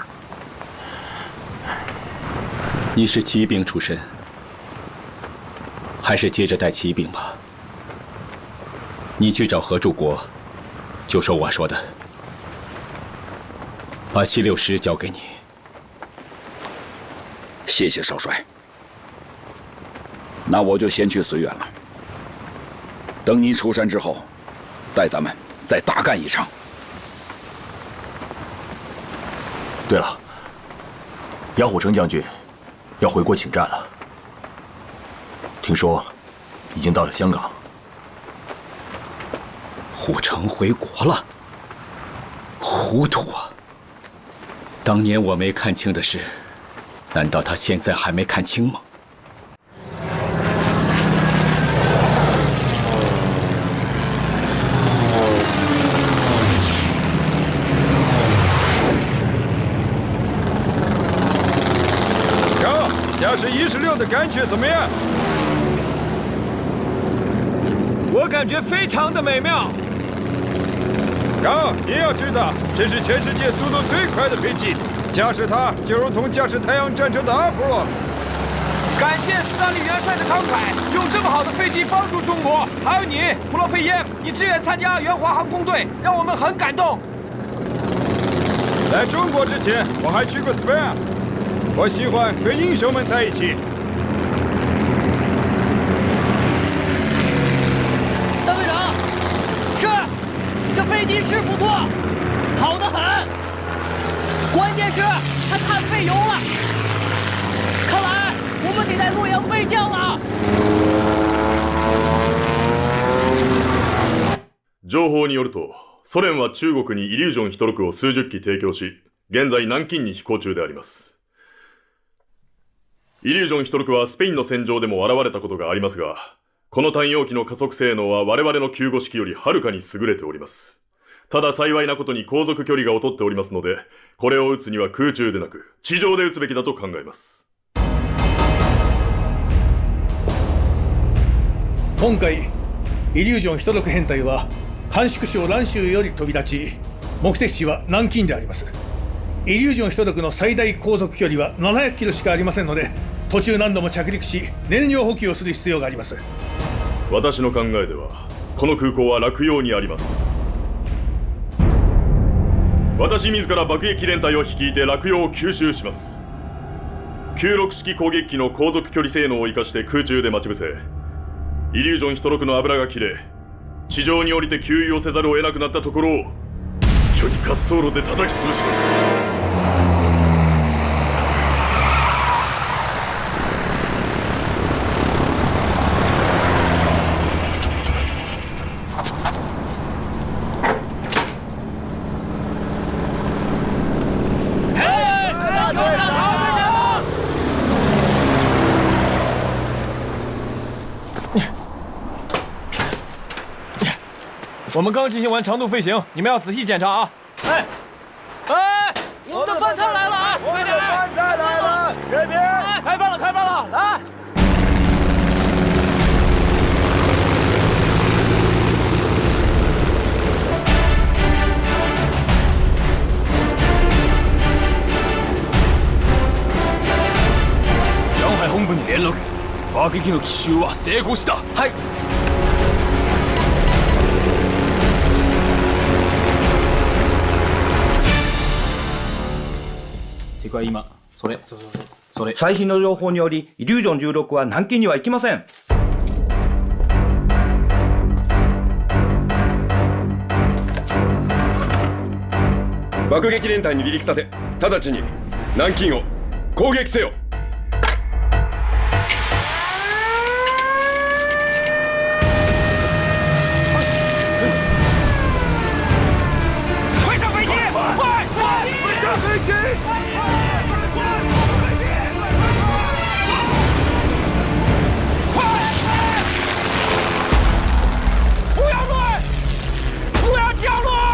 [SPEAKER 9] 你是骑兵出身，还是接着带骑兵吧？你去找何柱国，就说我说的，把7、6师交给你。
[SPEAKER 10] 谢谢少帅。那我就先去绥远了。等你出山之后，带咱们再大干一场。
[SPEAKER 1] 对了，杨虎城将军要回国请战了，听说已经到了香港。
[SPEAKER 9] 虎城回国了，糊涂啊！当年我没看清的事，难道他现在还没看清吗？
[SPEAKER 27] 高，驾驶16的感觉怎么样？
[SPEAKER 16] 我感觉非常的美妙。
[SPEAKER 27] 高，你要知道，这是全世界速度最快的飞机，驾驶它就如同驾驶太阳战车的阿波罗。
[SPEAKER 16] 感谢斯大林元帅的慷慨，用这么好的飞机帮助中国。还有你，普洛菲耶夫，你志愿参加援华航空队，让我们很感动。
[SPEAKER 27] 来中国之前，我还去过斯坦，我喜欢跟英雄们在一起。
[SPEAKER 13] 大队长，是，这飞机是不错，好得很。关键是它太费油了，看来我们得在洛阳备降了。
[SPEAKER 8] 情報によると、ソ連は中国にイリュージョンヒトロクを数十機提供し、現在南京に飛行中であります。イリュージョンヒトロクはスペインの戦場でも現れたことがありますが、この単葉機の加速性能は我々の救護式よりはるかに優れております。ただ幸いなことに航続距離が劣っておりますので、これを撃つには空中でなく、地上で撃つべきだと考えます。
[SPEAKER 14] 今回、イリュージョンヒトロク編隊は、甘粛省蘭州より飛び立ち、目的地は南京であります。イリュージョンヒトロクの最大航続距離は700キロしかありませんので、途中何度も着陸し、燃料補給をする必要があります。
[SPEAKER 8] 私の考えでは、この空港は落葉にあります。私自ら爆撃連隊を率いて落葉を吸収します。96式攻撃機の航続距離性能を生かして空中で待ち伏せ、イリュージョンヒトロクの油が切れ、地上に降りて給油をせざるを得なくなったところを、巨に滑走路で叩き潰します。
[SPEAKER 16] 我们刚进行完长途飞行，你们要仔细检查啊！哎，
[SPEAKER 13] 我们的饭菜来了啊！
[SPEAKER 6] 我们的饭菜来了，这边
[SPEAKER 16] 开饭了，开饭了，来！
[SPEAKER 6] 上海本部に連絡。爆撃の奇襲は成功した。はい。は今それ
[SPEAKER 2] 最新の情報によりイリュージョン16は南京には行きません。
[SPEAKER 8] 爆撃連隊に離陸させ、直ちに南京を攻撃せよ。
[SPEAKER 16] 快上飞机！快上飞机！不要乱！不要降落！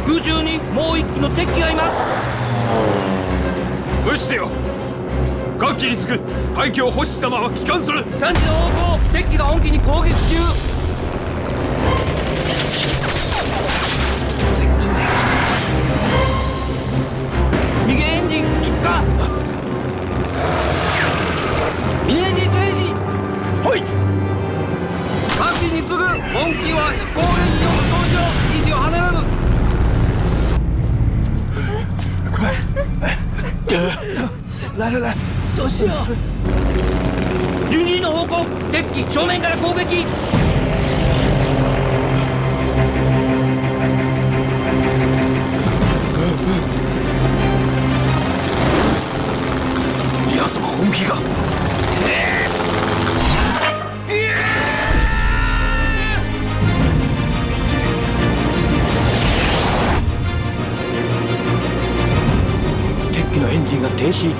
[SPEAKER 6] 空中にもう一機の敵機がいます。
[SPEAKER 8] 無視せよ。各機につく排気を保持したまま帰還する。
[SPEAKER 6] 3時の方向、敵機が本機に攻撃中。右エンジン出火。右エンジン
[SPEAKER 2] 来来来，小心啊！順次の方向、デッキ正面から攻撃。
[SPEAKER 6] 奴は本気か。デッキのエンジンが停止。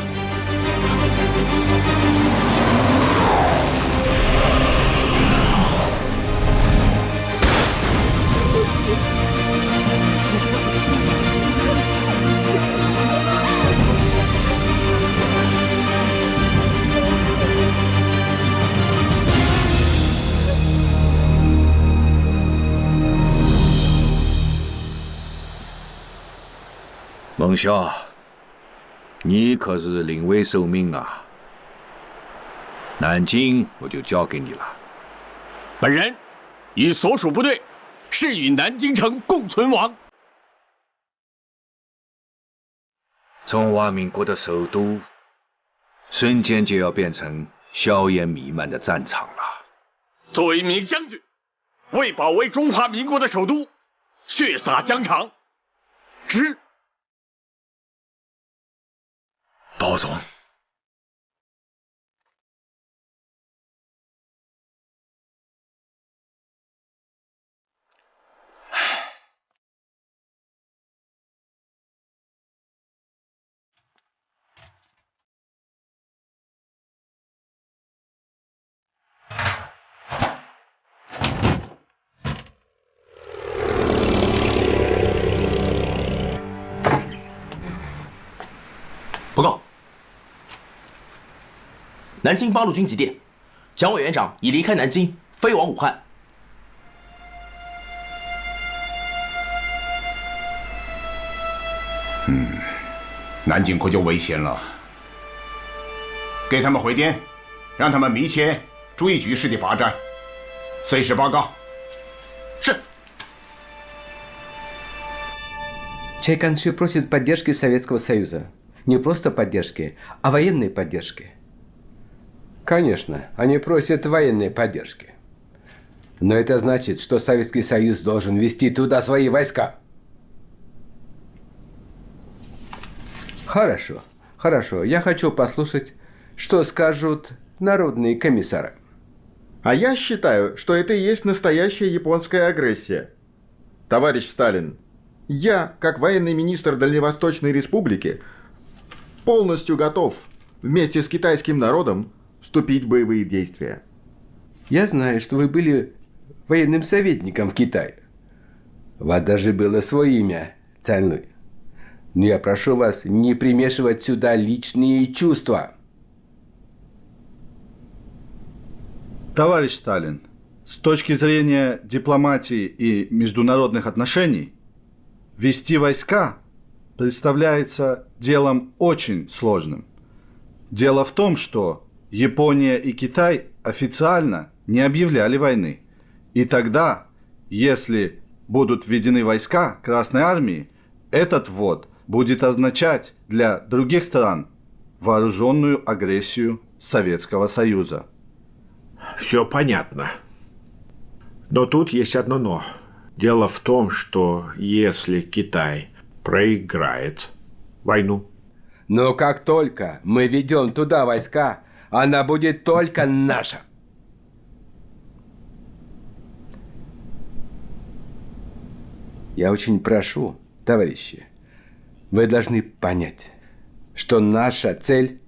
[SPEAKER 26] 孟晓，你可是临危受命啊！南京我就交给你了。
[SPEAKER 7] 本人与所属部队誓与南京城共存亡。
[SPEAKER 26] 中华民国的首都，瞬间就要变成硝烟弥漫的战场了。
[SPEAKER 7] 作为一名将军，为保卫中华民国的首都，血洒疆场，值。包总，
[SPEAKER 6] 报告。南京八路军急电，蒋委员长已离开南京，飞往武汉。
[SPEAKER 15] 南京可就危险了。给他们回电，让他们密切注意局势的发展，随时报告。
[SPEAKER 6] 是。
[SPEAKER 17] Чайканши просит поддержки Советского Союза. Не просто поддержки, а военной поддержки. Конечно, они просят военной поддержки. Но это значит, что Советский Союз должен вести туда свои войска. Хорошо, хорошо. Я хочу послушать, что скажут народные комиссары.
[SPEAKER 12] А я считаю, что это и есть настоящая японская агрессия. Товарищ Сталин, я, как военный министр Дальневосточной Республики, полностью готов вместе с китайским народом вступить в боевые действия.
[SPEAKER 17] Я знаю, что вы были военным советником в Китае. У вас даже было свое имя, Цанлуй. Но я прошу вас не примешивать сюда личные чувства.
[SPEAKER 27] Товарищ Сталин, с точки зрения дипломатии и международных отношений, вести войска представляется делом очень сложным. Дело в том, что Япония и Китай официально не объявляли войны. И тогда, если будут введены войска Красной Армии, этот ввод будет означать для других стран вооруженную агрессию Советского Союза.
[SPEAKER 18] Все понятно. Но тут есть одно «но». Дело в том, что если Китай проиграет войну...
[SPEAKER 17] Но как только мы ведем туда войска, она будет только наша. Я очень прошу, товарищи, вы должны понять, что наша цель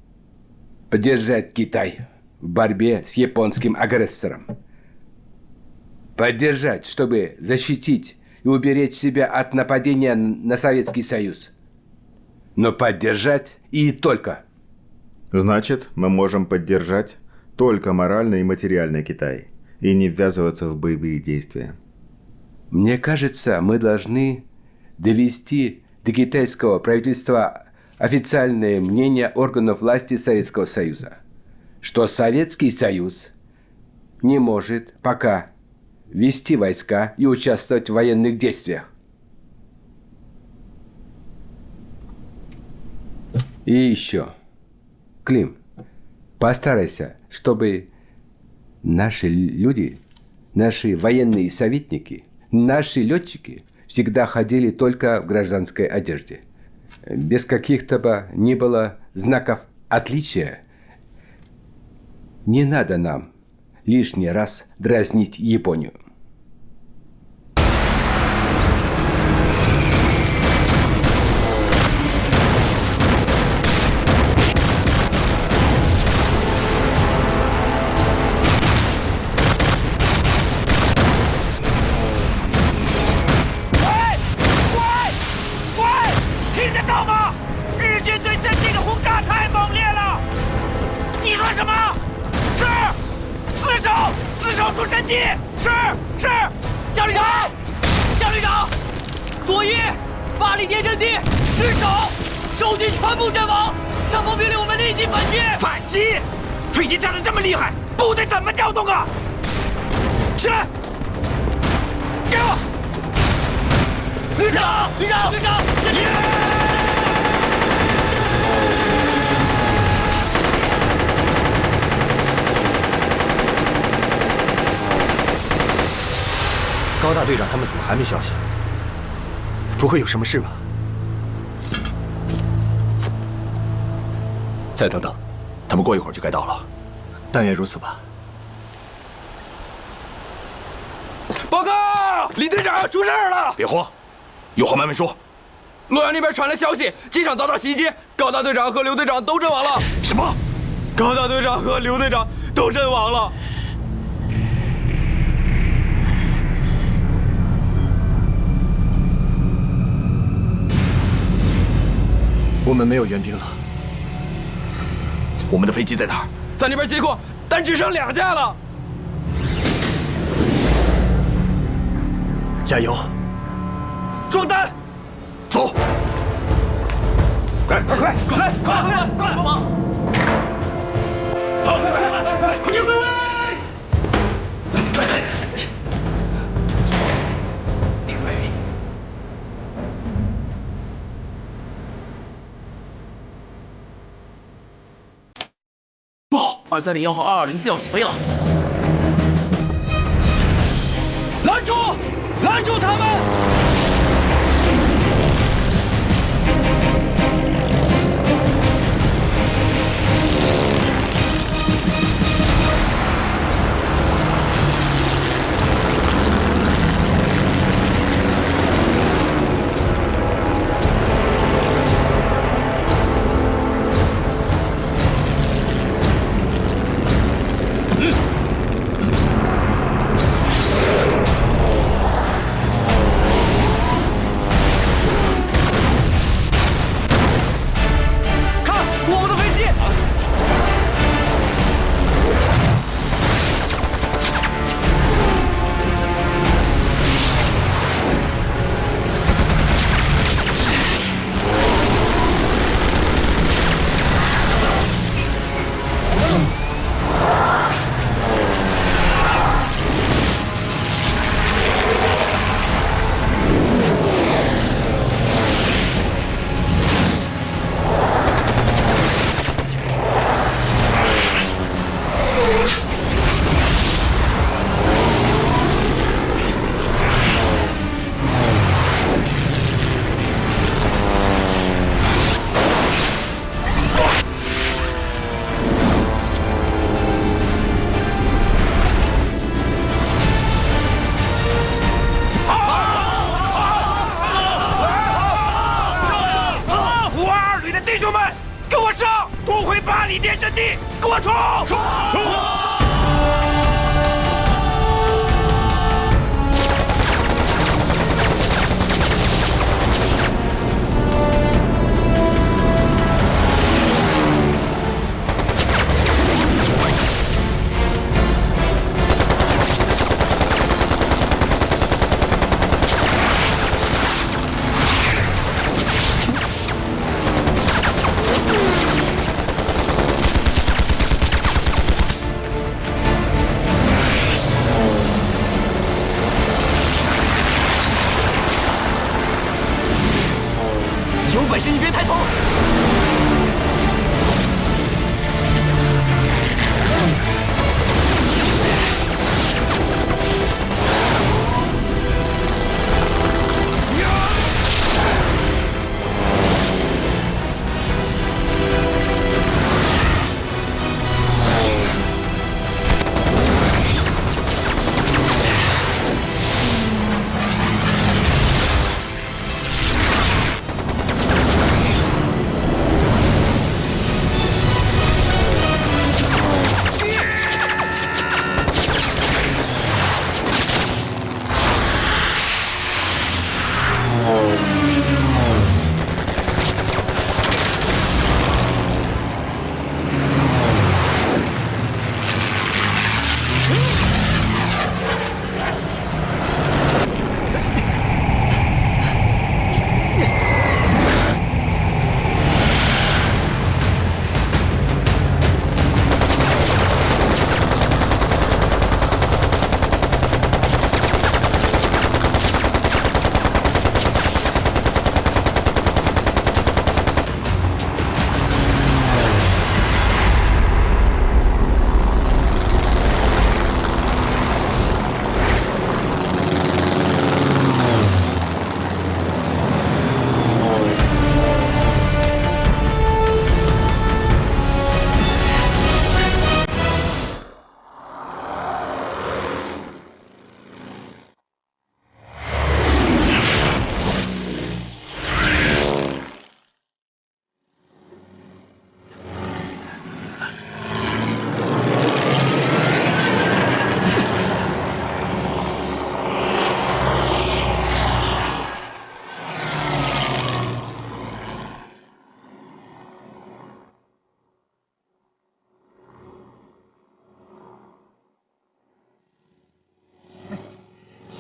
[SPEAKER 17] – поддержать Китай в борьбе с японским агрессором. Поддержать, чтобы защитить и уберечь себя от нападения на Советский Союз. Но поддержать и только.
[SPEAKER 12] Значит, мы можем поддержать только морально и материально Китай и не ввязываться в боевые действия.
[SPEAKER 17] Мне кажется, мы должны довести до китайского правительства официальное мнение органов власти Советского Союза, что Советский Союз не может пока вести войска и участвовать в военных действиях. И еще, Клим, постарайся, чтобы наши люди, наши военные советники, наши летчики всегда ходили только в гражданской одежде. Без каких-то бы ни было знаков отличия. Не надо нам лишний раз дразнить Японию.
[SPEAKER 6] 高大队长他们怎么还没消息？不会有什么事吧？
[SPEAKER 1] 再等等，他们过一会儿就该到了。
[SPEAKER 6] 但愿如此吧。
[SPEAKER 16] 报告，李队长出事了！
[SPEAKER 1] 别慌，有话慢慢说。
[SPEAKER 16] 洛阳那边传来消息，机场遭到袭击，高大队长和刘队长都阵亡了。
[SPEAKER 1] 什么？
[SPEAKER 16] 高大队长和刘队长都阵亡了。
[SPEAKER 6] 我们没有援兵了。
[SPEAKER 1] 我们的飞机在哪儿？
[SPEAKER 16] 在那边接控，但只剩2架了。
[SPEAKER 6] 加油！装弹！
[SPEAKER 1] 走！
[SPEAKER 6] 快！来，快帮忙！好，快点归位！230
[SPEAKER 16] 号220要起飞了，拦住他们！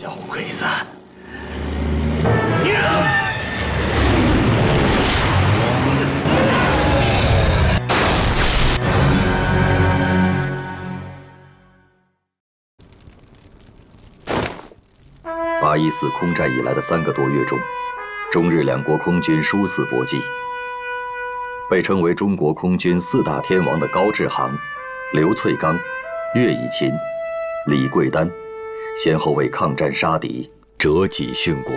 [SPEAKER 3] 小鬼子！814
[SPEAKER 20] 空战以来的3个多月中，中日两国空军殊死搏击。被称为中国空军4大天王的高志航、刘粹刚、岳以勤、李桂丹，先后为抗战杀敌，折戟殉国。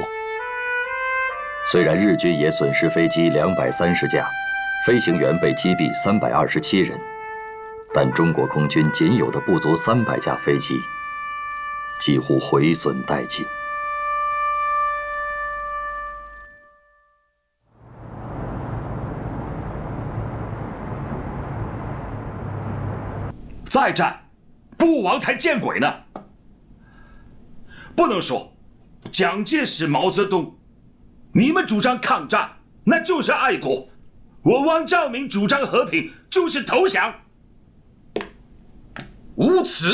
[SPEAKER 20] 虽然日军也损失飞机230架，飞行员被击毙327人，但中国空军仅有的不足300架飞机，几乎毁损殆尽。
[SPEAKER 10] 再战，不亡才见鬼呢！不能说蒋介石、毛泽东，你们主张抗战，那就是爱国；我汪兆铭主张和平，就是投降，无耻！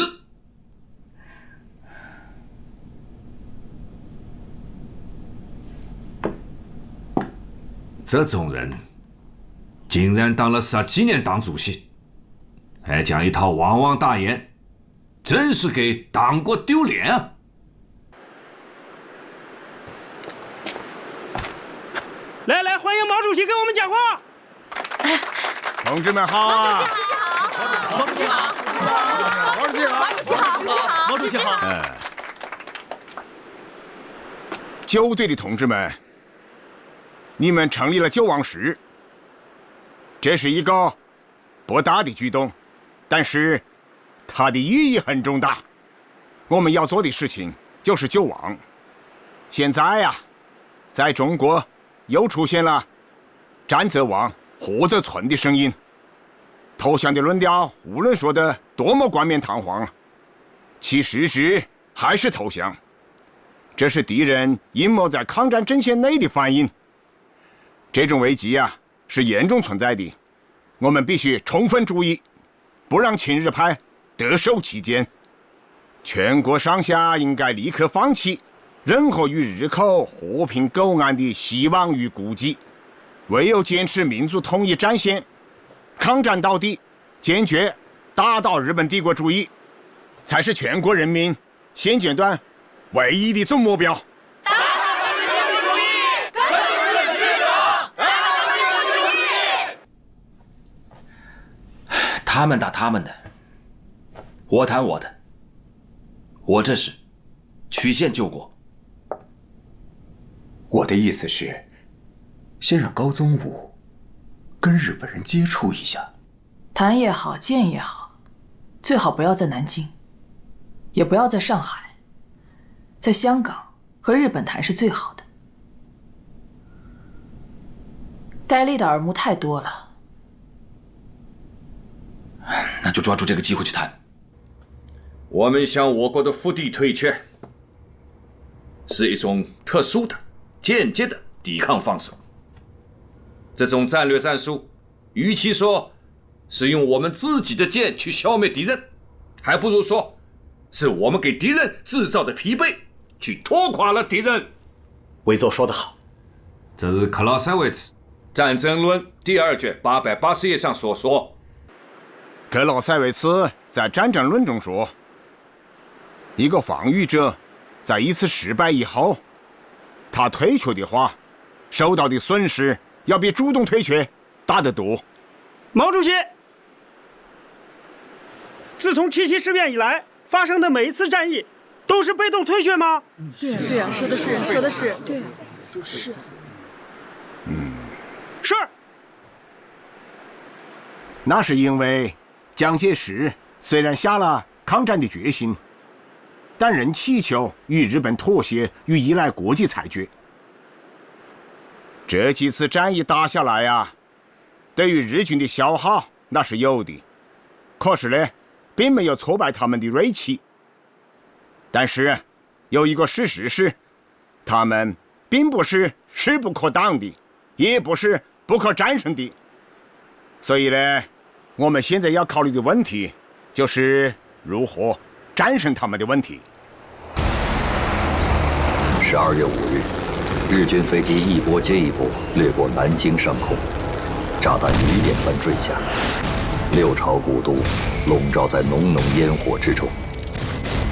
[SPEAKER 4] 这种人，竟然当了10几年党主席，还讲一套汪汪大言，真是给党国丢脸啊！
[SPEAKER 6] 来，欢迎毛主席跟我们讲话。
[SPEAKER 15] 同志们好啊！
[SPEAKER 6] 毛主席好，
[SPEAKER 15] 毛主席好，
[SPEAKER 6] 毛主席好，
[SPEAKER 15] 毛主席好。9队的同志们，你们成立了救亡室，这是一个不大的举动，但是它的意义很重大。我们要做的事情就是救亡。现在呀，在中国又出现了战则亡，祸则存的声音。投降的论调无论说的多么冠冕堂皇，其实质还是投降。这是敌人阴谋在抗战阵线内的反应。这种危机啊，是严重存在的，我们必须充分注意，不让亲日派得手其间。全国上下应该立刻放弃任何与日寇和平苟安的希望与估计，唯有坚持民族统一战线，抗战到底，坚决打倒日本帝国主义，才是全国人民现阶段唯一的总目标。
[SPEAKER 10] 他们打他们的，我谈我的。我这是曲线救国。
[SPEAKER 11] 我的意思是，先让高宗武跟日本人接触一下。
[SPEAKER 21] 谈也好，见也好，最好不要在南京，也不要在上海，在香港和日本谈是最好的。该立的耳目太多了。
[SPEAKER 10] 那就抓住这个机会去谈。我们向我国的腹地退却，是一种特殊的、间接的抵抗方式。这种战略战术，与其说是用我们自己的剑去消灭敌人，还不如说是我们给敌人制造的疲惫去拖垮了敌人。
[SPEAKER 11] 韦总说得好，
[SPEAKER 4] 这是克劳塞维茨《
[SPEAKER 10] 战争论》第2卷880页上所说。
[SPEAKER 15] 克劳塞维茨在《战争论》中说，一个防御者在一次失败以后，他退却的话，受到的损失要比主动退却大得多。
[SPEAKER 6] 毛主席，自从七七事变以来发生的每一次战役，都是被动退却吗？
[SPEAKER 22] 对啊，说的是，对啊，是。
[SPEAKER 6] 是。
[SPEAKER 15] 那是因为蒋介石虽然下了抗战的决心，但仍祈求与日本妥协与依赖国际裁决。这几次战役打下来呀，对于日军的消耗那是有的，可是呢，并没有挫败他们的锐气。但是有一个事实是，他们并不是势不可挡的，也不是不可战胜的。所以呢，我们现在要考虑的问题就是如何战胜他们的问题。
[SPEAKER 20] 12月5日，日军飞机一波接一波掠过南京上空，炸弹雨点般坠下，六朝古都笼罩在浓浓烟火之中。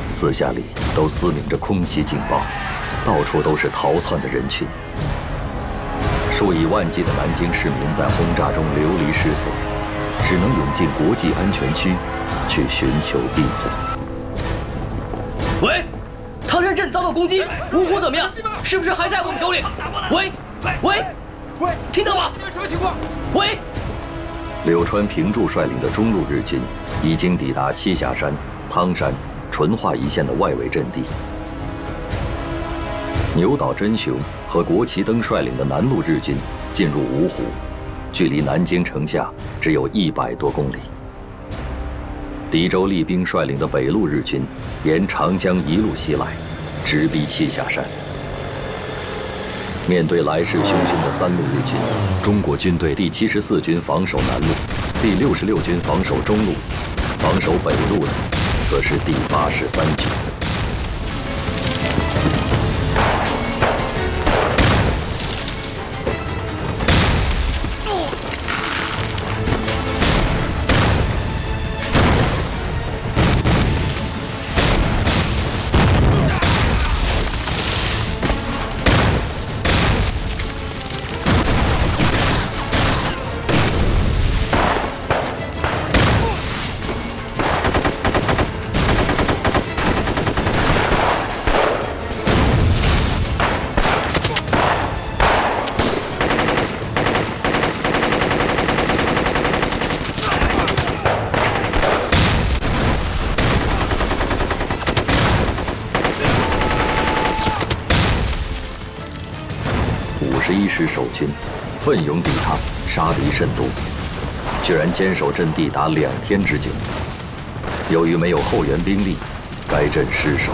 [SPEAKER 20] 四下里都嘶鸣着空袭警报，到处都是逃窜的人群。数以万计的南京市民在轰炸中流离失所，只能涌进国际安全区去寻求庇护。
[SPEAKER 13] 喂，唐山镇遭到攻击，芜湖怎么样？是不是还在我们手里？喂，听到吗？
[SPEAKER 16] 什么情况？
[SPEAKER 13] 喂。
[SPEAKER 20] 柳川平助率领的中路日军已经抵达栖霞山、汤山、淳化一线的外围阵地。牛岛真雄和国旗登率领的南路日军进入芜湖，距离南京城下只有100多公里。狄州立兵率领的北路日军沿长江一路西来，直逼栖霞山。面对来势汹汹的三路日军，中国军队第74军防守南路，第66军防守中路，防守北路的则是第83军。51师守军奋勇抵抗，杀敌甚多，居然坚守阵地达2天之久。由于没有后援兵力，该阵失守。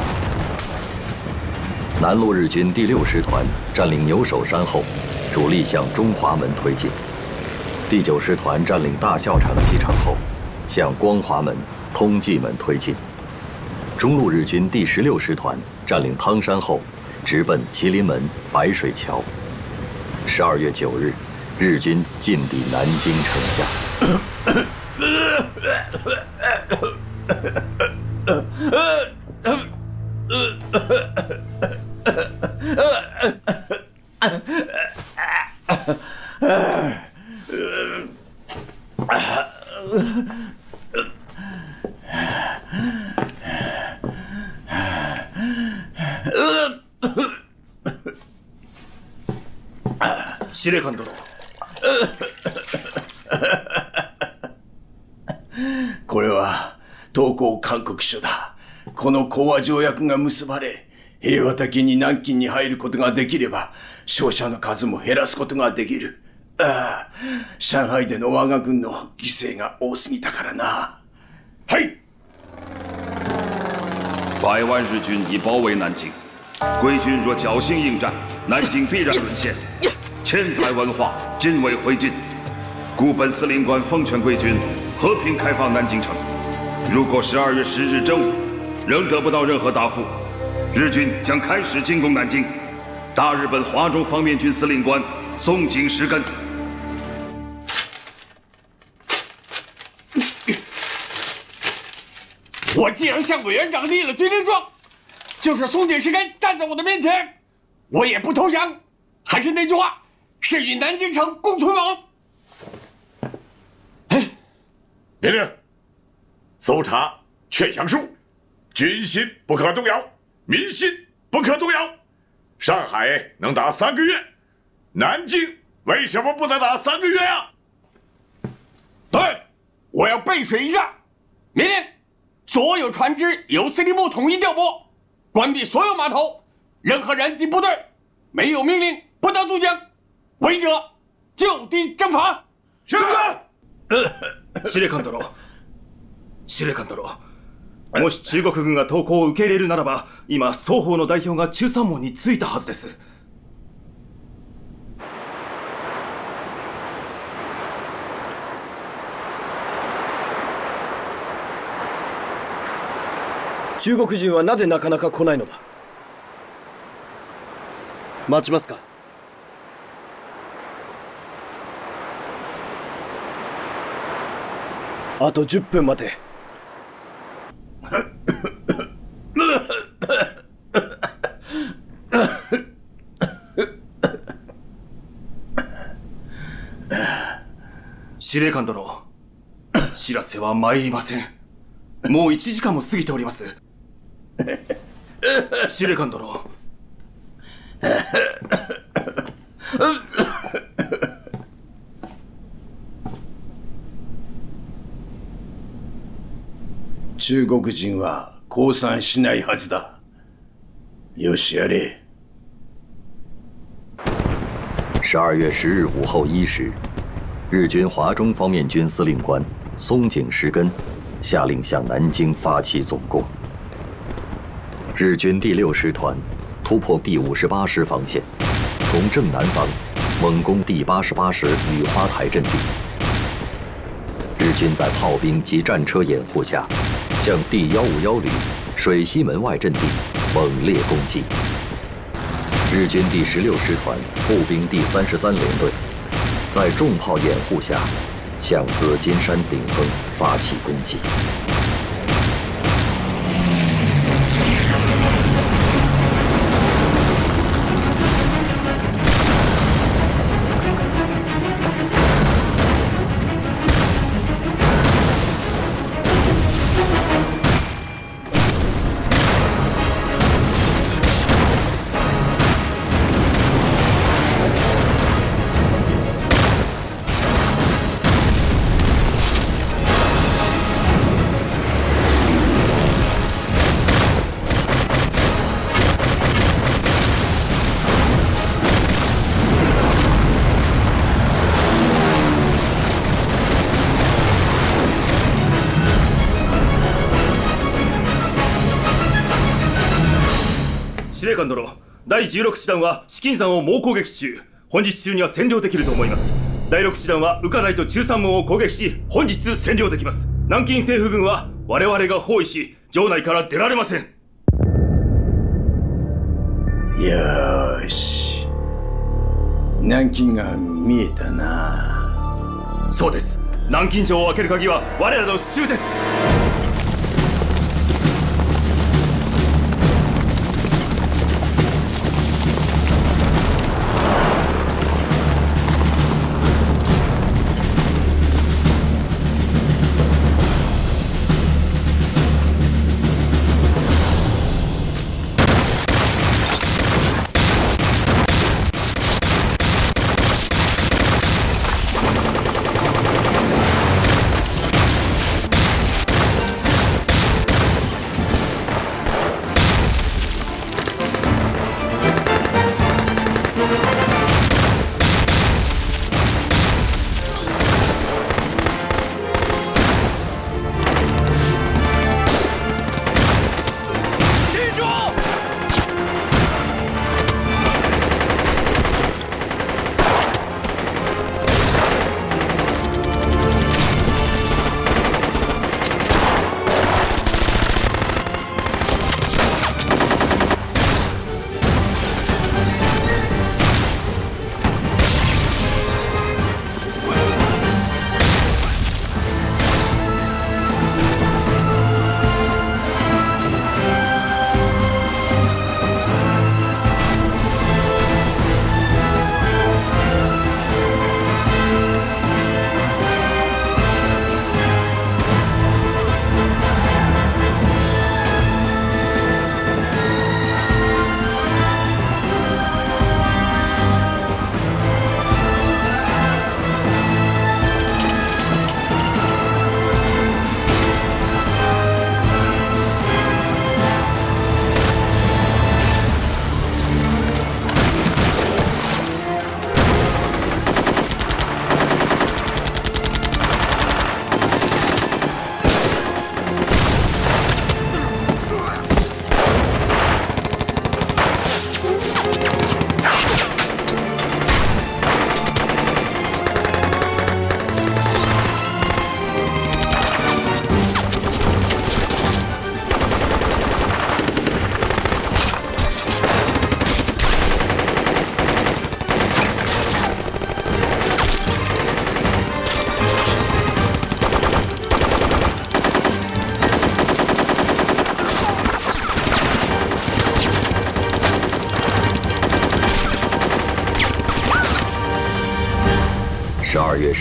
[SPEAKER 20] 南路日军第6师团占领牛首山后，主力向中华门推进；第9师团占领大校场机场后，向光华门、通济门推进；中路日军第16师团占领汤山后，直奔麒麟门、白水桥。12月9日，日军进抵南京城下。
[SPEAKER 6] 司令官殿。これは投降勧告書だ。この講和条約が結ばれ、平和的に南京に入ることができれば、傷者の数も減らすことができる。ああ、上海での我が軍の犠牲が多すぎたからな。
[SPEAKER 8] 嘿！100万日军已包围南京，贵军若侥幸应战，南京必然沦陷，千载文化尽为灰烬。故本司令官奉劝贵军和平开放南京城。如果12月10日正午仍得不到任何答复，日军将开始进攻南京。大日本华中方面军司令官松井石根。
[SPEAKER 16] 我既然向委员长立了军令状，就是松井石根站在我的面前，我也不投降。还是那句话，是与南京城共存亡。
[SPEAKER 5] 命令：搜查劝降书，军心不可动摇，民心不可动摇。上海能打3个月，南京为什么不能打3个月啊？
[SPEAKER 16] 对，我要背水一战。命令：所有船只由司令部统一调拨，关闭所有码头，任何人及部队没有命令不得渡江，违者就地正法。
[SPEAKER 6] 是。司令官殿、司令官殿、もし中国軍が投降を受け入れるならば、今双方の代表が中山門に着いたはずです。中国人はなぜなかなか来ないのだ。
[SPEAKER 2] 待ちますか。あと10分待て。
[SPEAKER 6] 司令官殿、知らせは参りません。もう1時間も過ぎております。司令官殿。
[SPEAKER 27] 中国人は降参しないはずだ。よしやれ。
[SPEAKER 20] 12月10日午后1时，日军华中方面军司令官松井石根下令向南京发起总攻。日军第6师团突破第58师防线，从正南方猛攻第88师雨花台阵地。日军在炮兵及战车掩护下，向第151旅水西门外阵地猛烈攻击。日军第16师团步兵第33联队在重炮掩护下，向紫金山顶峰发起攻击。
[SPEAKER 6] 司令官殿、第16師団は紫金山を猛攻撃中。本日中には占領できると思います。第6師団は宇賀台と中山門を攻撃し、本日占領できます。南京政府軍は我々が包囲し、城内から出られません。
[SPEAKER 27] よーし。南京が見えたな。
[SPEAKER 6] そうです。南京城を開ける鍵は我らの手中です。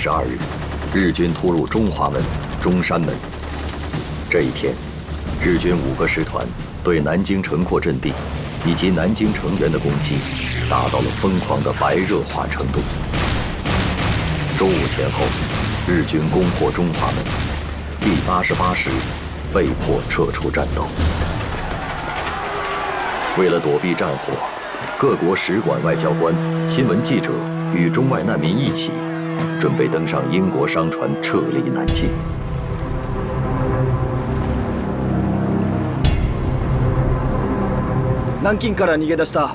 [SPEAKER 20] 12日，日军突入中华门、中山门。这一天，日军5个师团对南京城廓阵地以及南京城垣的攻击达到了疯狂的白热化程度。中午前后，日军攻破中华门，第88师被迫撤出战斗。为了躲避战火，各国使馆外交官、新闻记者与中外难民一起，准备登上英国商船撤离南京。
[SPEAKER 2] 南京から逃げ出した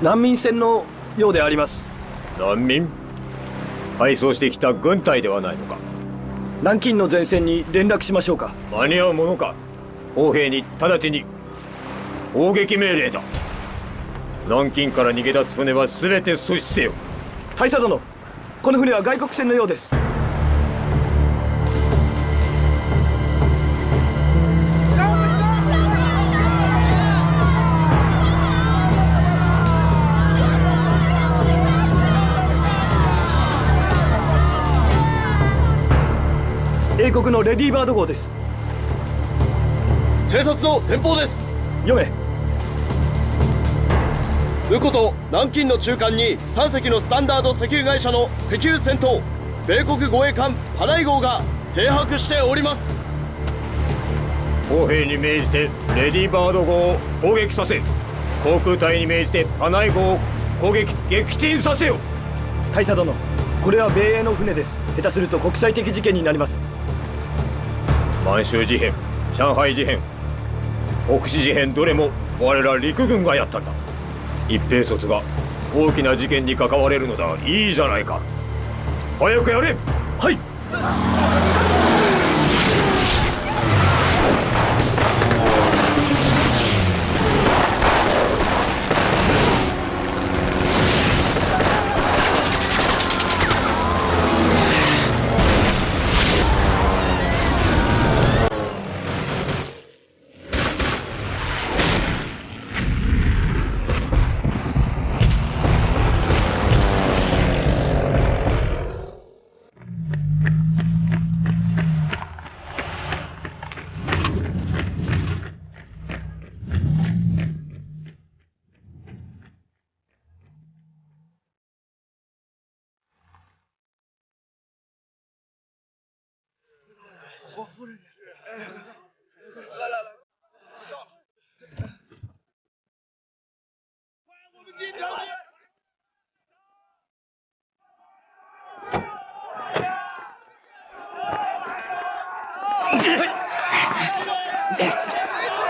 [SPEAKER 2] 難民船のようであります。
[SPEAKER 15] 難民？配送してきた軍隊ではないのか。
[SPEAKER 2] 南京の前線に連絡しましょうか。
[SPEAKER 15] 間に合うものか。砲兵に直ちに砲撃命令だ。南京から逃げ出す船は全て阻止せよ。
[SPEAKER 2] 大佐殿、この船は外国船のようです。英国のレディーバード号です。
[SPEAKER 8] 偵察の電報です。
[SPEAKER 2] 読め。
[SPEAKER 8] ウコと南京の中間に3隻のスタンダード石油会社の石油船と米国護衛艦パナイ号が停泊しております。
[SPEAKER 15] 砲兵に命じてレディーバード号を砲撃させ、航空隊に命じてパナイ号を攻撃撃沈させよ。
[SPEAKER 2] 大佐殿、これは米英の船です。下手すると国際的事件になります。
[SPEAKER 15] 満州事変、上海事変、北市事変、どれも我ら陸軍がやったんだ。一兵卒が大きな事件に関われるのだ。いいじゃないか。早くやれ。
[SPEAKER 2] はい。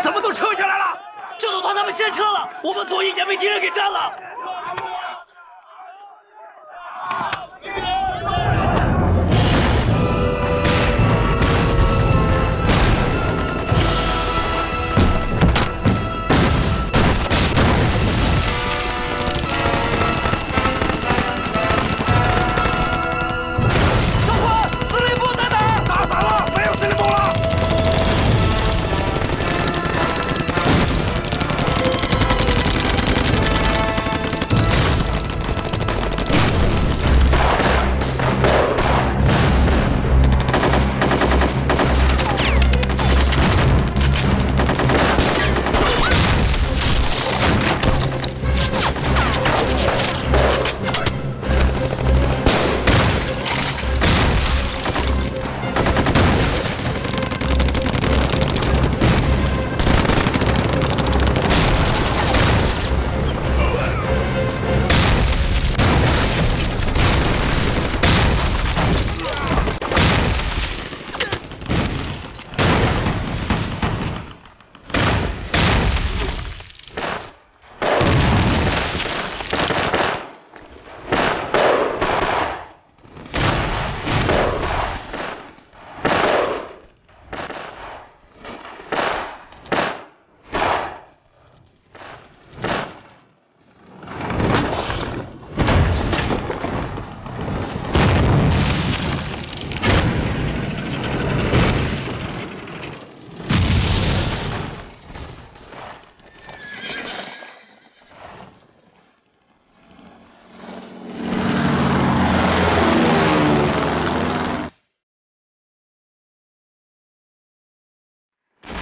[SPEAKER 6] 怎么都撤下来了？这艘船他们先撤了，我们左翼也被敌人给占了。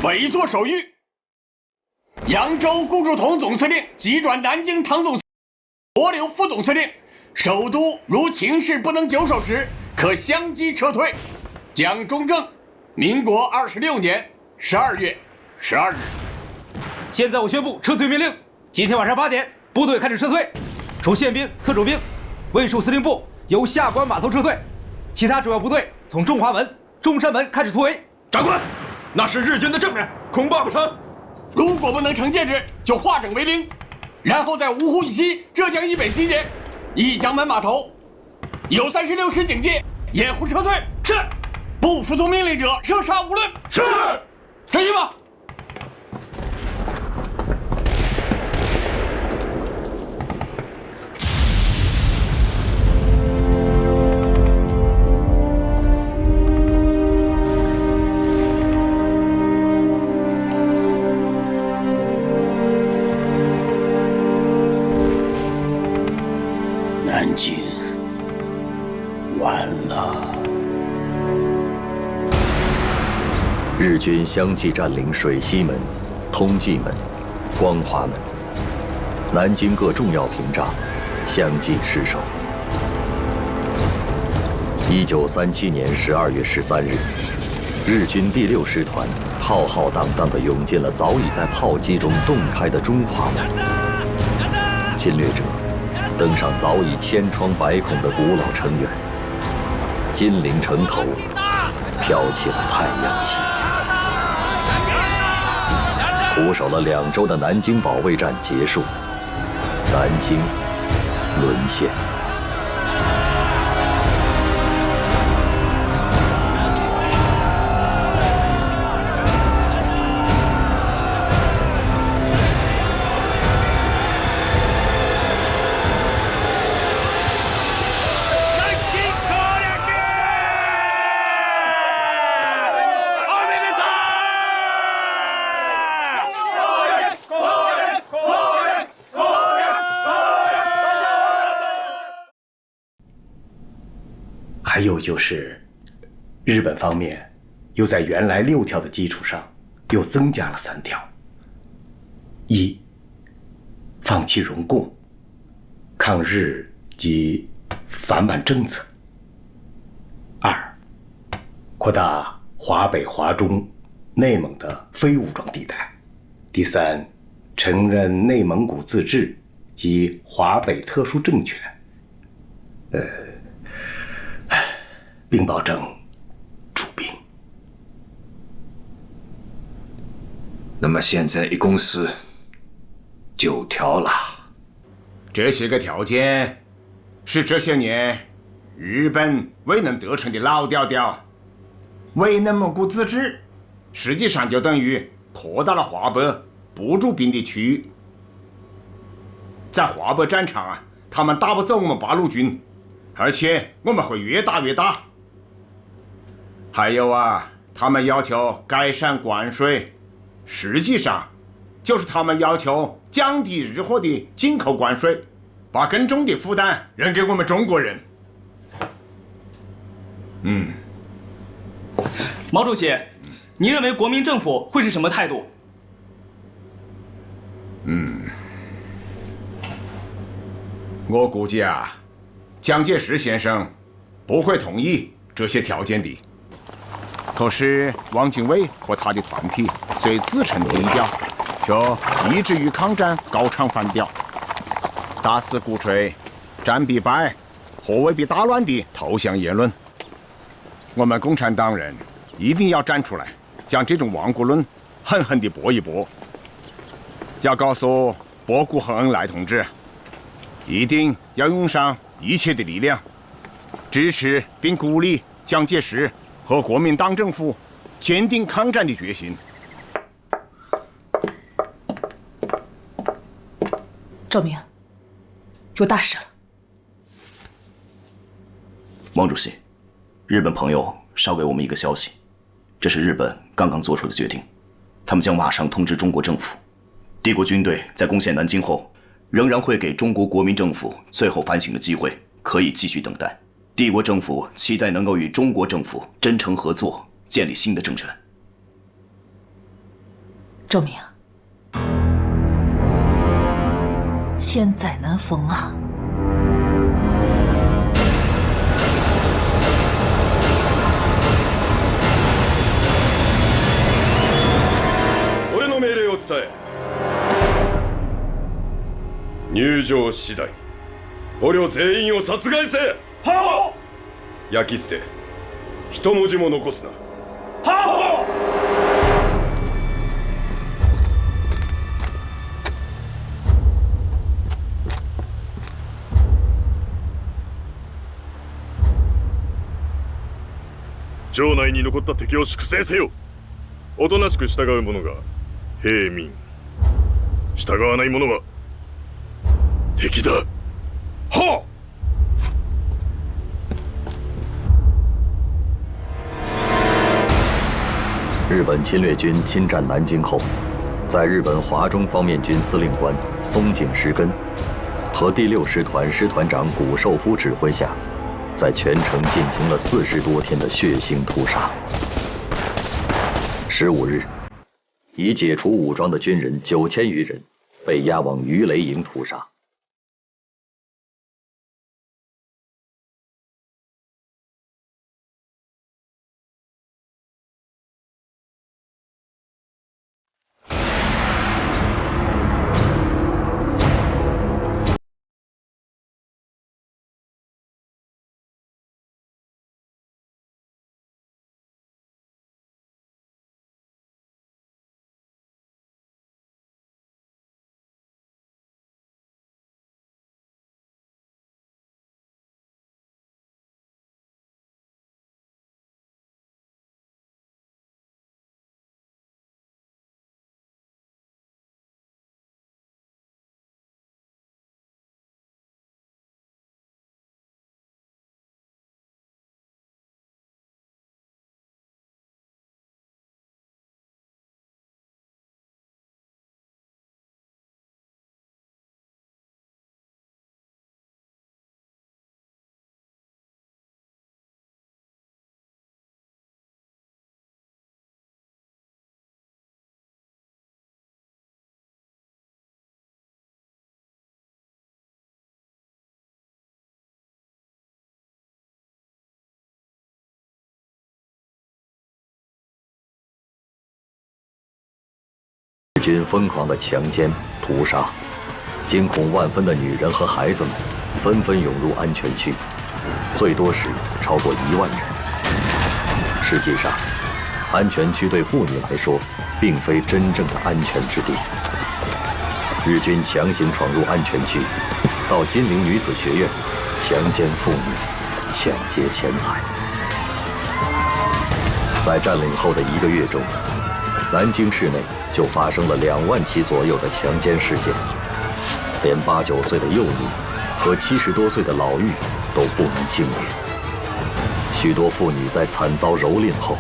[SPEAKER 16] 委座守谕：扬州顾祝同总司令急转南京唐总司令、罗留副总司令，首都如情势不能久守时，可相继撤退。蒋中正，民国26年12月12日。
[SPEAKER 6] 现在我宣布撤退命令：今天晚上8点，部队开始撤退。除宪兵、特种兵，卫戍司令部由下关码头撤退，其他主要部队从中华门、中山门开始突围。
[SPEAKER 16] 长官，那是日军的正面，恐怕不成。如果不能成建制，就化整为零，然后在芜湖以西、浙江以北集结，一江门码头有36师警戒，掩护撤退。是。不服从命令者，射杀无论。是。执行吧。
[SPEAKER 10] 南京完了。
[SPEAKER 20] 日军相继占领水西门、通济门、光华门，南京各重要屏障相继失守。1937年12月13日，日军第6师团浩浩荡荡地涌进了早已在炮击中洞开的中华门，侵略者登上早已千疮百孔的古老城垣，金陵城头飘起了太阳旗。苦守了2周的南京保卫战结束，南京沦陷。
[SPEAKER 9] 还有就是，日本方面又在原来6条的基础上，又增加了3条：一、放弃容共、抗日及反满政策；二、扩大华北、华中、内蒙的非武装地带；第三，承认内蒙古自治及华北特殊政权。并保证出兵。
[SPEAKER 4] 那么现在一共是9条了。
[SPEAKER 15] 这些个条件是这些年日本未能得逞的老调调。为内蒙古自治，实际上就等于扩大了华北不驻兵的区域。在华北战场啊，他们打不走我们八路军，而且我们会越打越大。还有啊，他们要求改善关税，实际上就是他们要求降低日货的进口关税，把更重的负担扔给我们中国人。
[SPEAKER 14] 毛主席，您认为国民政府会是什么态度？
[SPEAKER 15] 我估计啊，蒋介石先生不会同意这些条件的。可是汪精卫和他的团体虽自称低调，却一直与抗战高唱反调，大肆鼓吹战必败、和未必大乱的投降言论。我们共产党人一定要站出来，将这种亡国论狠狠地驳一驳。要告诉薄谷和恩来同志，一定要用上一切的力量，支持并鼓励蒋介石和国民党政府坚定抗战的决心。
[SPEAKER 21] 赵明，有大事了。
[SPEAKER 19] 汪主席，日本朋友捎给我们一个消息，这是日本刚刚做出的决定，他们将马上通知中国政府，帝国军队在攻陷南京后，仍然会给中国国民政府最后反省的机会，可以继续等待。帝国政府期待能够与中国政府真诚合作，建立新的政权。
[SPEAKER 21] 周明，千载难逢啊！
[SPEAKER 8] 俺の命令を伝え。入場次第捕虜全員を殺害せ。はっ。焼き捨て、一文字も残すな。はっ。
[SPEAKER 5] 城内に残った敵を粛清せよ。おとなしく従う者が平民、従わない者は敵だ。はっ。
[SPEAKER 20] 日本侵略军侵占南京后，在日本华中方面军司令官松井石根和第6师团师团长谷寿夫指挥下，在全城进行了40多天的血腥屠杀。15日，已解除武装的军人9000余人被押往鱼雷营屠杀。日军疯狂的强奸、屠杀，惊恐万分的女人和孩子们纷纷涌入安全区，最多时超过1万人。实际上，安全区对妇女来说，并非真正的安全之地。日军强行闯入安全区，到金陵女子学院强奸妇女、抢劫钱财。在占领后的1个月中，南京市内就发生了2万起左右的强奸事件，连8、9岁的幼女和70多岁的老妪都不能幸免。许多妇女在惨遭蹂躏后，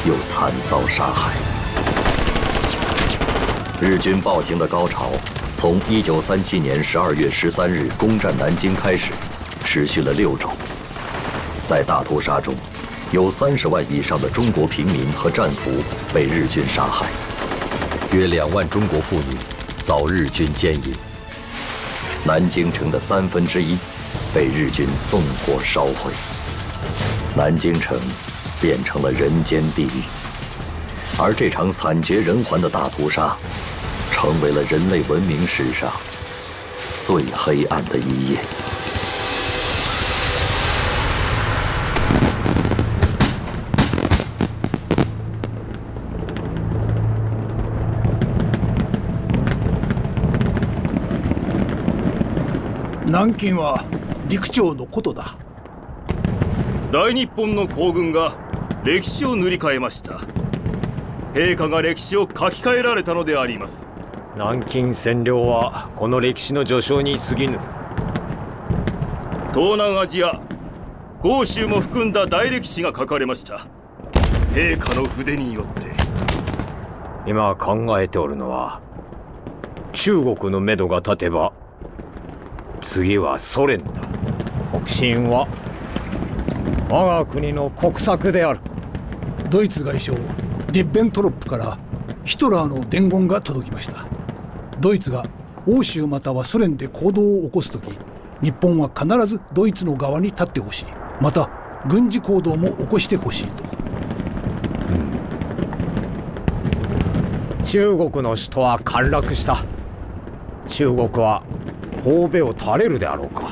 [SPEAKER 20] 又惨遭杀害。日军暴行的高潮从1937年12月13日攻占南京开始，持续了6周。在大屠杀中，有30万以上的中国平民和战俘被日军杀害，约2万中国妇女遭日军奸淫。南京城的1/3被日军纵火烧毁，南京城变成了人间地狱。而这场惨绝人寰的大屠杀，成为了人类文明史上最黑暗的一页。
[SPEAKER 2] 南京は陸長のことだ。
[SPEAKER 7] 大日本の皇軍が歴史を塗り替えました。陛下が歴史を書き換えられたのであります。
[SPEAKER 12] 南京占領はこの歴史の序章に過ぎぬ。
[SPEAKER 7] 東南アジア、豪州も含んだ大歴史が書かれました。陛下の筆によって。
[SPEAKER 12] 今考えておるのは、中国のめどが立てば次はソ連だ。北進は我が国の国策である。
[SPEAKER 2] ドイツ外相リッベントロップから
[SPEAKER 1] ヒトラーの伝言が届きました。ドイツが欧州またはソ連で行動を起こすとき、日本は必ずドイツの側に立ってほしい。また軍事行動も起こしてほしいと。
[SPEAKER 12] 中国の首都は陥落した。中国は神戸を垂れるであろうか。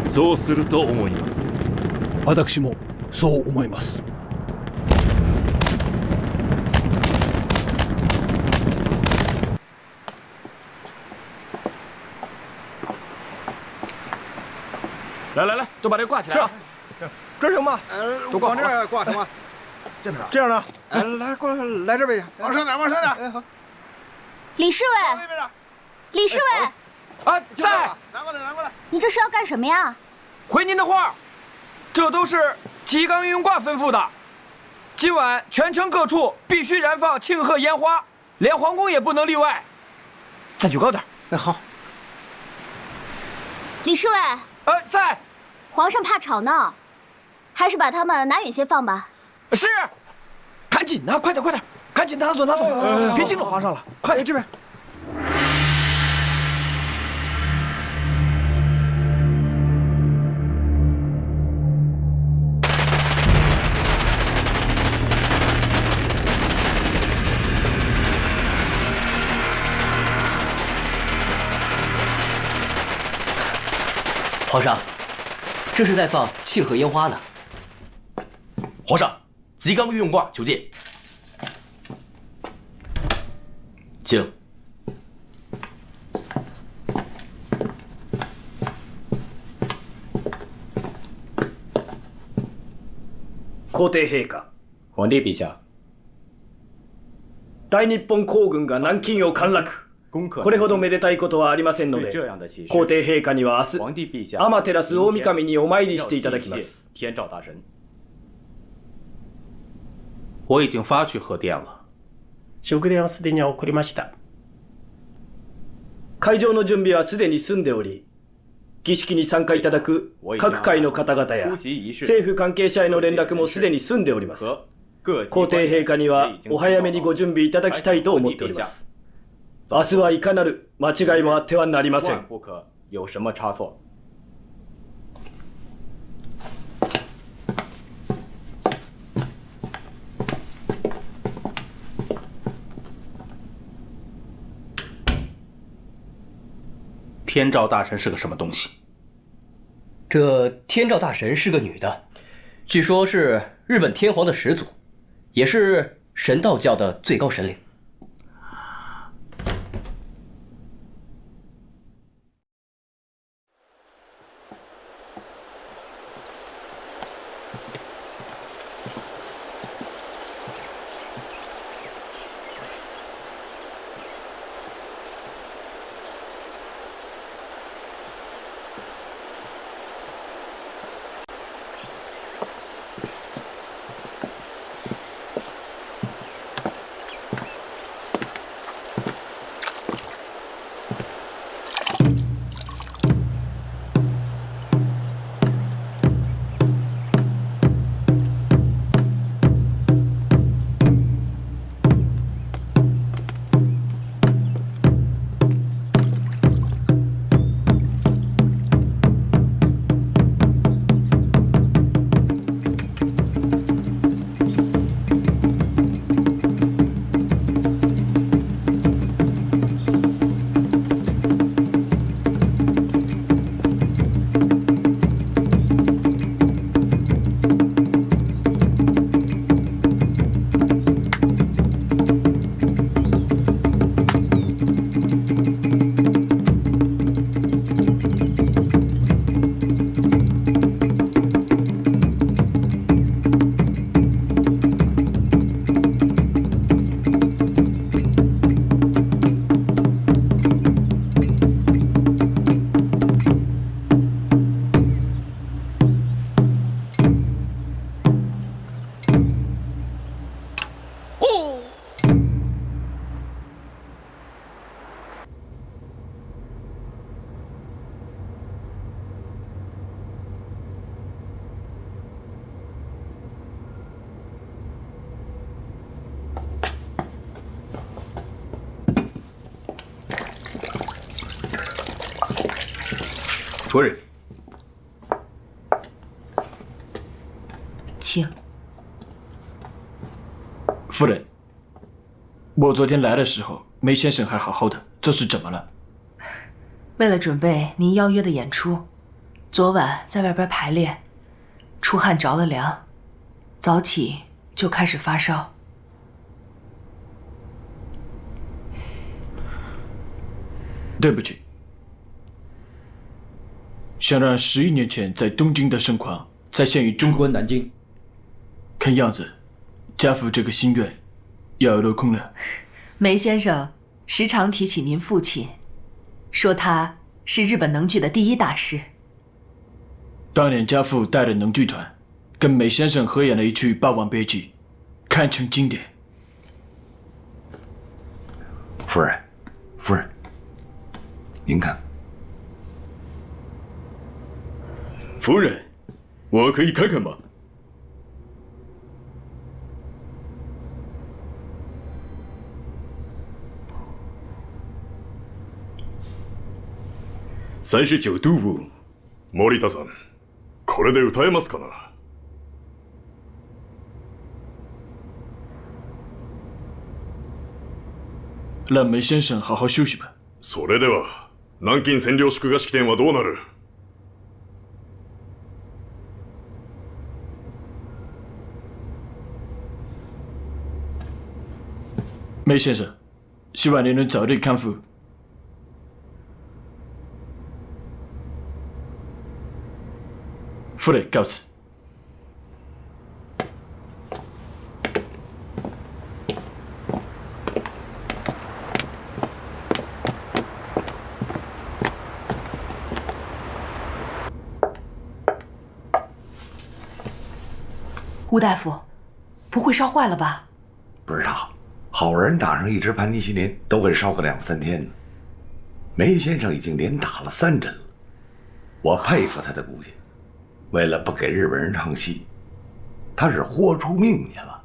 [SPEAKER 7] そうすると思います。
[SPEAKER 1] 私もそう思います。
[SPEAKER 6] 来来来，都把这个挂起来啊！
[SPEAKER 17] 这儿行吗？
[SPEAKER 6] 都挂好
[SPEAKER 17] 往这儿挂成吗？
[SPEAKER 6] 这边
[SPEAKER 17] 这样呢？来，过来，来这边，往上点，往上点。哎，好。
[SPEAKER 18] 李侍卫，李侍卫，
[SPEAKER 6] 啊，在。
[SPEAKER 17] 拿过来，拿过来。
[SPEAKER 18] 你这是要干什么呀？
[SPEAKER 6] 回您的话，这都是吉冈运用挂吩咐的。今晚全城各处必须燃放庆贺烟花，连皇宫也不能例外。再举高点。哎，好。
[SPEAKER 18] 李侍卫。
[SPEAKER 6] 在。
[SPEAKER 18] 皇上怕吵闹，还是把他们拿远些放吧。
[SPEAKER 6] 是。赶紧的，快点，快点，赶紧拿走，拿走，别惊着皇上了。快点，这边。
[SPEAKER 23] 皇上，这是在放庆贺烟花呢。
[SPEAKER 19] 皇上，吉冈运用挂求见。请。
[SPEAKER 2] 皇帝陛下。
[SPEAKER 14] 皇帝陛下。
[SPEAKER 2] 大日本皇軍が南京を陥落。これほどめでたいことはありませんので、皇帝陛下には明日、天照大神にお参りしていただきます。
[SPEAKER 14] 天照大神。我已经发去贺电了。
[SPEAKER 17] 祝電はすでに送りました。
[SPEAKER 2] 会場の準備はすでに済んでおり、儀式に参加いただく各界の方々や政府関係者への連絡もすでに済んでおります。皇帝陛下にはお早めにご準備いただきたいと思っております。明日はいかなる間違いもあってはなりません。
[SPEAKER 14] 不可有什么差错。
[SPEAKER 19] 天照大神是个什么东西？
[SPEAKER 23] 这天照大神是个女的，据说是日本天皇的始祖，也是神道教的最高神灵。
[SPEAKER 16] 夫人，
[SPEAKER 21] 请。
[SPEAKER 14] 夫人，我昨天来的时候，梅先生还好好的，这是怎么了？
[SPEAKER 21] 为了准备您邀约的演出，昨晚在外边排练，出汗着了凉，早起就开始发烧。
[SPEAKER 14] 对不起。想让11年前在东京的盛况再现于中国南京，看样子，家父这个心愿要落空了。
[SPEAKER 21] 梅先生时常提起您父亲，说他是日本能剧的第一大师。
[SPEAKER 14] 当年家父带着能剧团，跟梅先生合演了一曲《霸王别姬》，堪称经典。
[SPEAKER 3] 夫人，夫人，您看。
[SPEAKER 8] 夫人，我可以看看吗？39度を。森田さん、これで歌えますかな？
[SPEAKER 14] 让梅先生好好休息吧。
[SPEAKER 8] それでは、南京占領祝賀式典はどうなる？
[SPEAKER 14] 梅先生，希望您能早日康复。夫人告辞。
[SPEAKER 21] 吴大夫，不会烧坏了吧？
[SPEAKER 3] 不知道，好人打上一支盘尼西林都会烧个2、3天呢。梅先生已经连打了3针了，我佩服他的骨气。为了不给日本人唱戏，他是豁出命去了。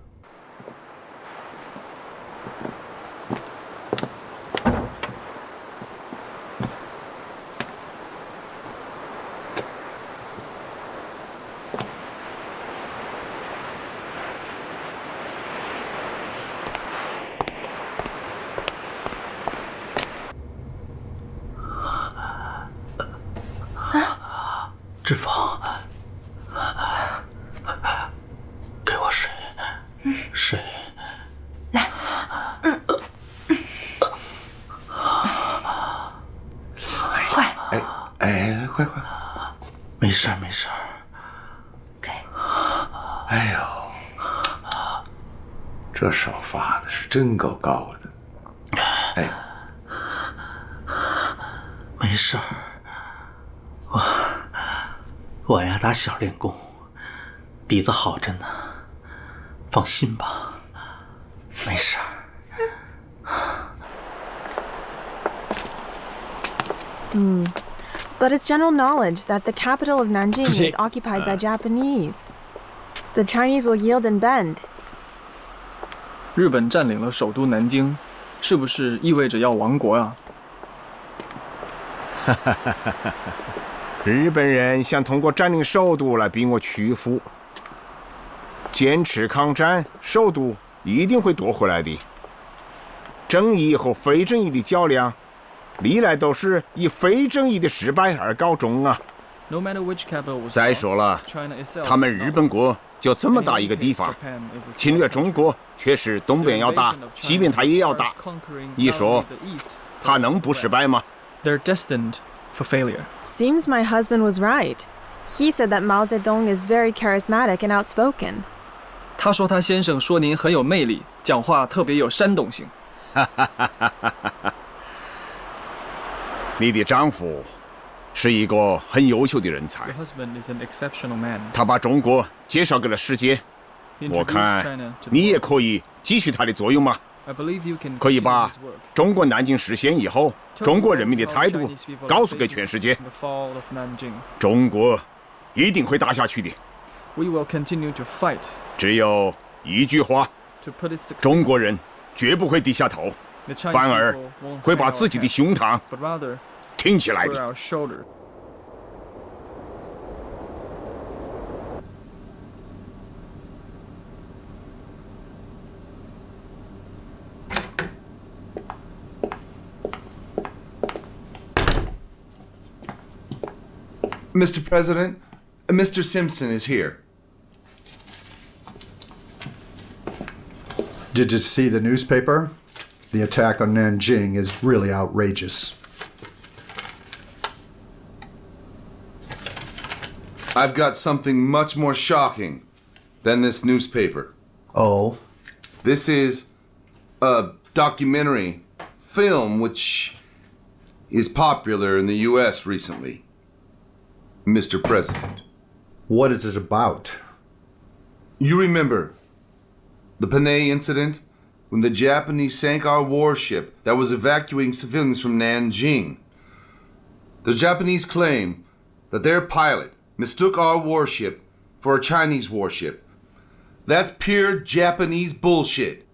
[SPEAKER 6] 志芳，给我水，水，
[SPEAKER 21] 来，快，
[SPEAKER 3] 快，
[SPEAKER 6] 没事没事。
[SPEAKER 21] 给，
[SPEAKER 3] 哎呦，这手发的是真够高的，哎，
[SPEAKER 6] 没事儿。我呀打小练功，底子好着呢，放心吧，没事儿。
[SPEAKER 11] But it's general knowledge that the capital of Nanjing is occupied by Japanese. The Chinese will yield and bend.
[SPEAKER 13] 日本占领了首都南京，是不是意味着要亡国啊？
[SPEAKER 15] 日本人想通过占领首都来逼我屈服，坚持抗战，首都一定会夺回来的。正义和非正义的较量，历来都是以非正义的失败而告终啊。再说了，他们日本国就这么大一个地方，侵略中国却是东边要打，西边他也要打。你说他能不失败吗？
[SPEAKER 13] They're destined for failure.
[SPEAKER 11] Seems my husband was right. He said that Mao Zedong is very charismatic and outspoken.
[SPEAKER 13] 他说他先生说您很有魅力，讲话特别有煽动性。
[SPEAKER 15] 你的丈夫是一个很优秀的人才，
[SPEAKER 13] Your husband is an exceptional man.
[SPEAKER 15] 他把中国介绍给了世界。我看你也可以继续他的作用吗？
[SPEAKER 13] I believe you can
[SPEAKER 15] 可以把中国南京实现以后，中国人民的态度告诉给全世界。
[SPEAKER 13] The fall of Nanjing.
[SPEAKER 15] 中国一定会打下去的。
[SPEAKER 13] We will continue to fight.
[SPEAKER 15] 只有一句话：
[SPEAKER 13] To put it succinctly,
[SPEAKER 15] 中国人绝不会低下头，
[SPEAKER 13] the Chinese
[SPEAKER 15] 反而
[SPEAKER 13] people won't
[SPEAKER 15] 会
[SPEAKER 13] hide
[SPEAKER 15] 把
[SPEAKER 13] our
[SPEAKER 15] 自己的
[SPEAKER 13] heads,
[SPEAKER 15] 胸膛
[SPEAKER 13] but rather
[SPEAKER 15] 挺起来
[SPEAKER 13] square
[SPEAKER 15] 的。
[SPEAKER 13] our shoulder.
[SPEAKER 9] Mr. President, Mr. Simpson is here.
[SPEAKER 10] Did you see the newspaper? The attack on Nanjing is really outrageous.
[SPEAKER 9] I've got something much more shocking than this newspaper.
[SPEAKER 10] Oh?
[SPEAKER 9] This is a documentary film which is popular in the U.S. recently. Mr. President.
[SPEAKER 10] What is it about?
[SPEAKER 9] You remember the Panay incident? When the Japanese sank our warship that was evacuating civilians from Nanjing. The Japanese claim that their pilot mistook our warship for a Chinese warship. That's pure Japanese bullshit.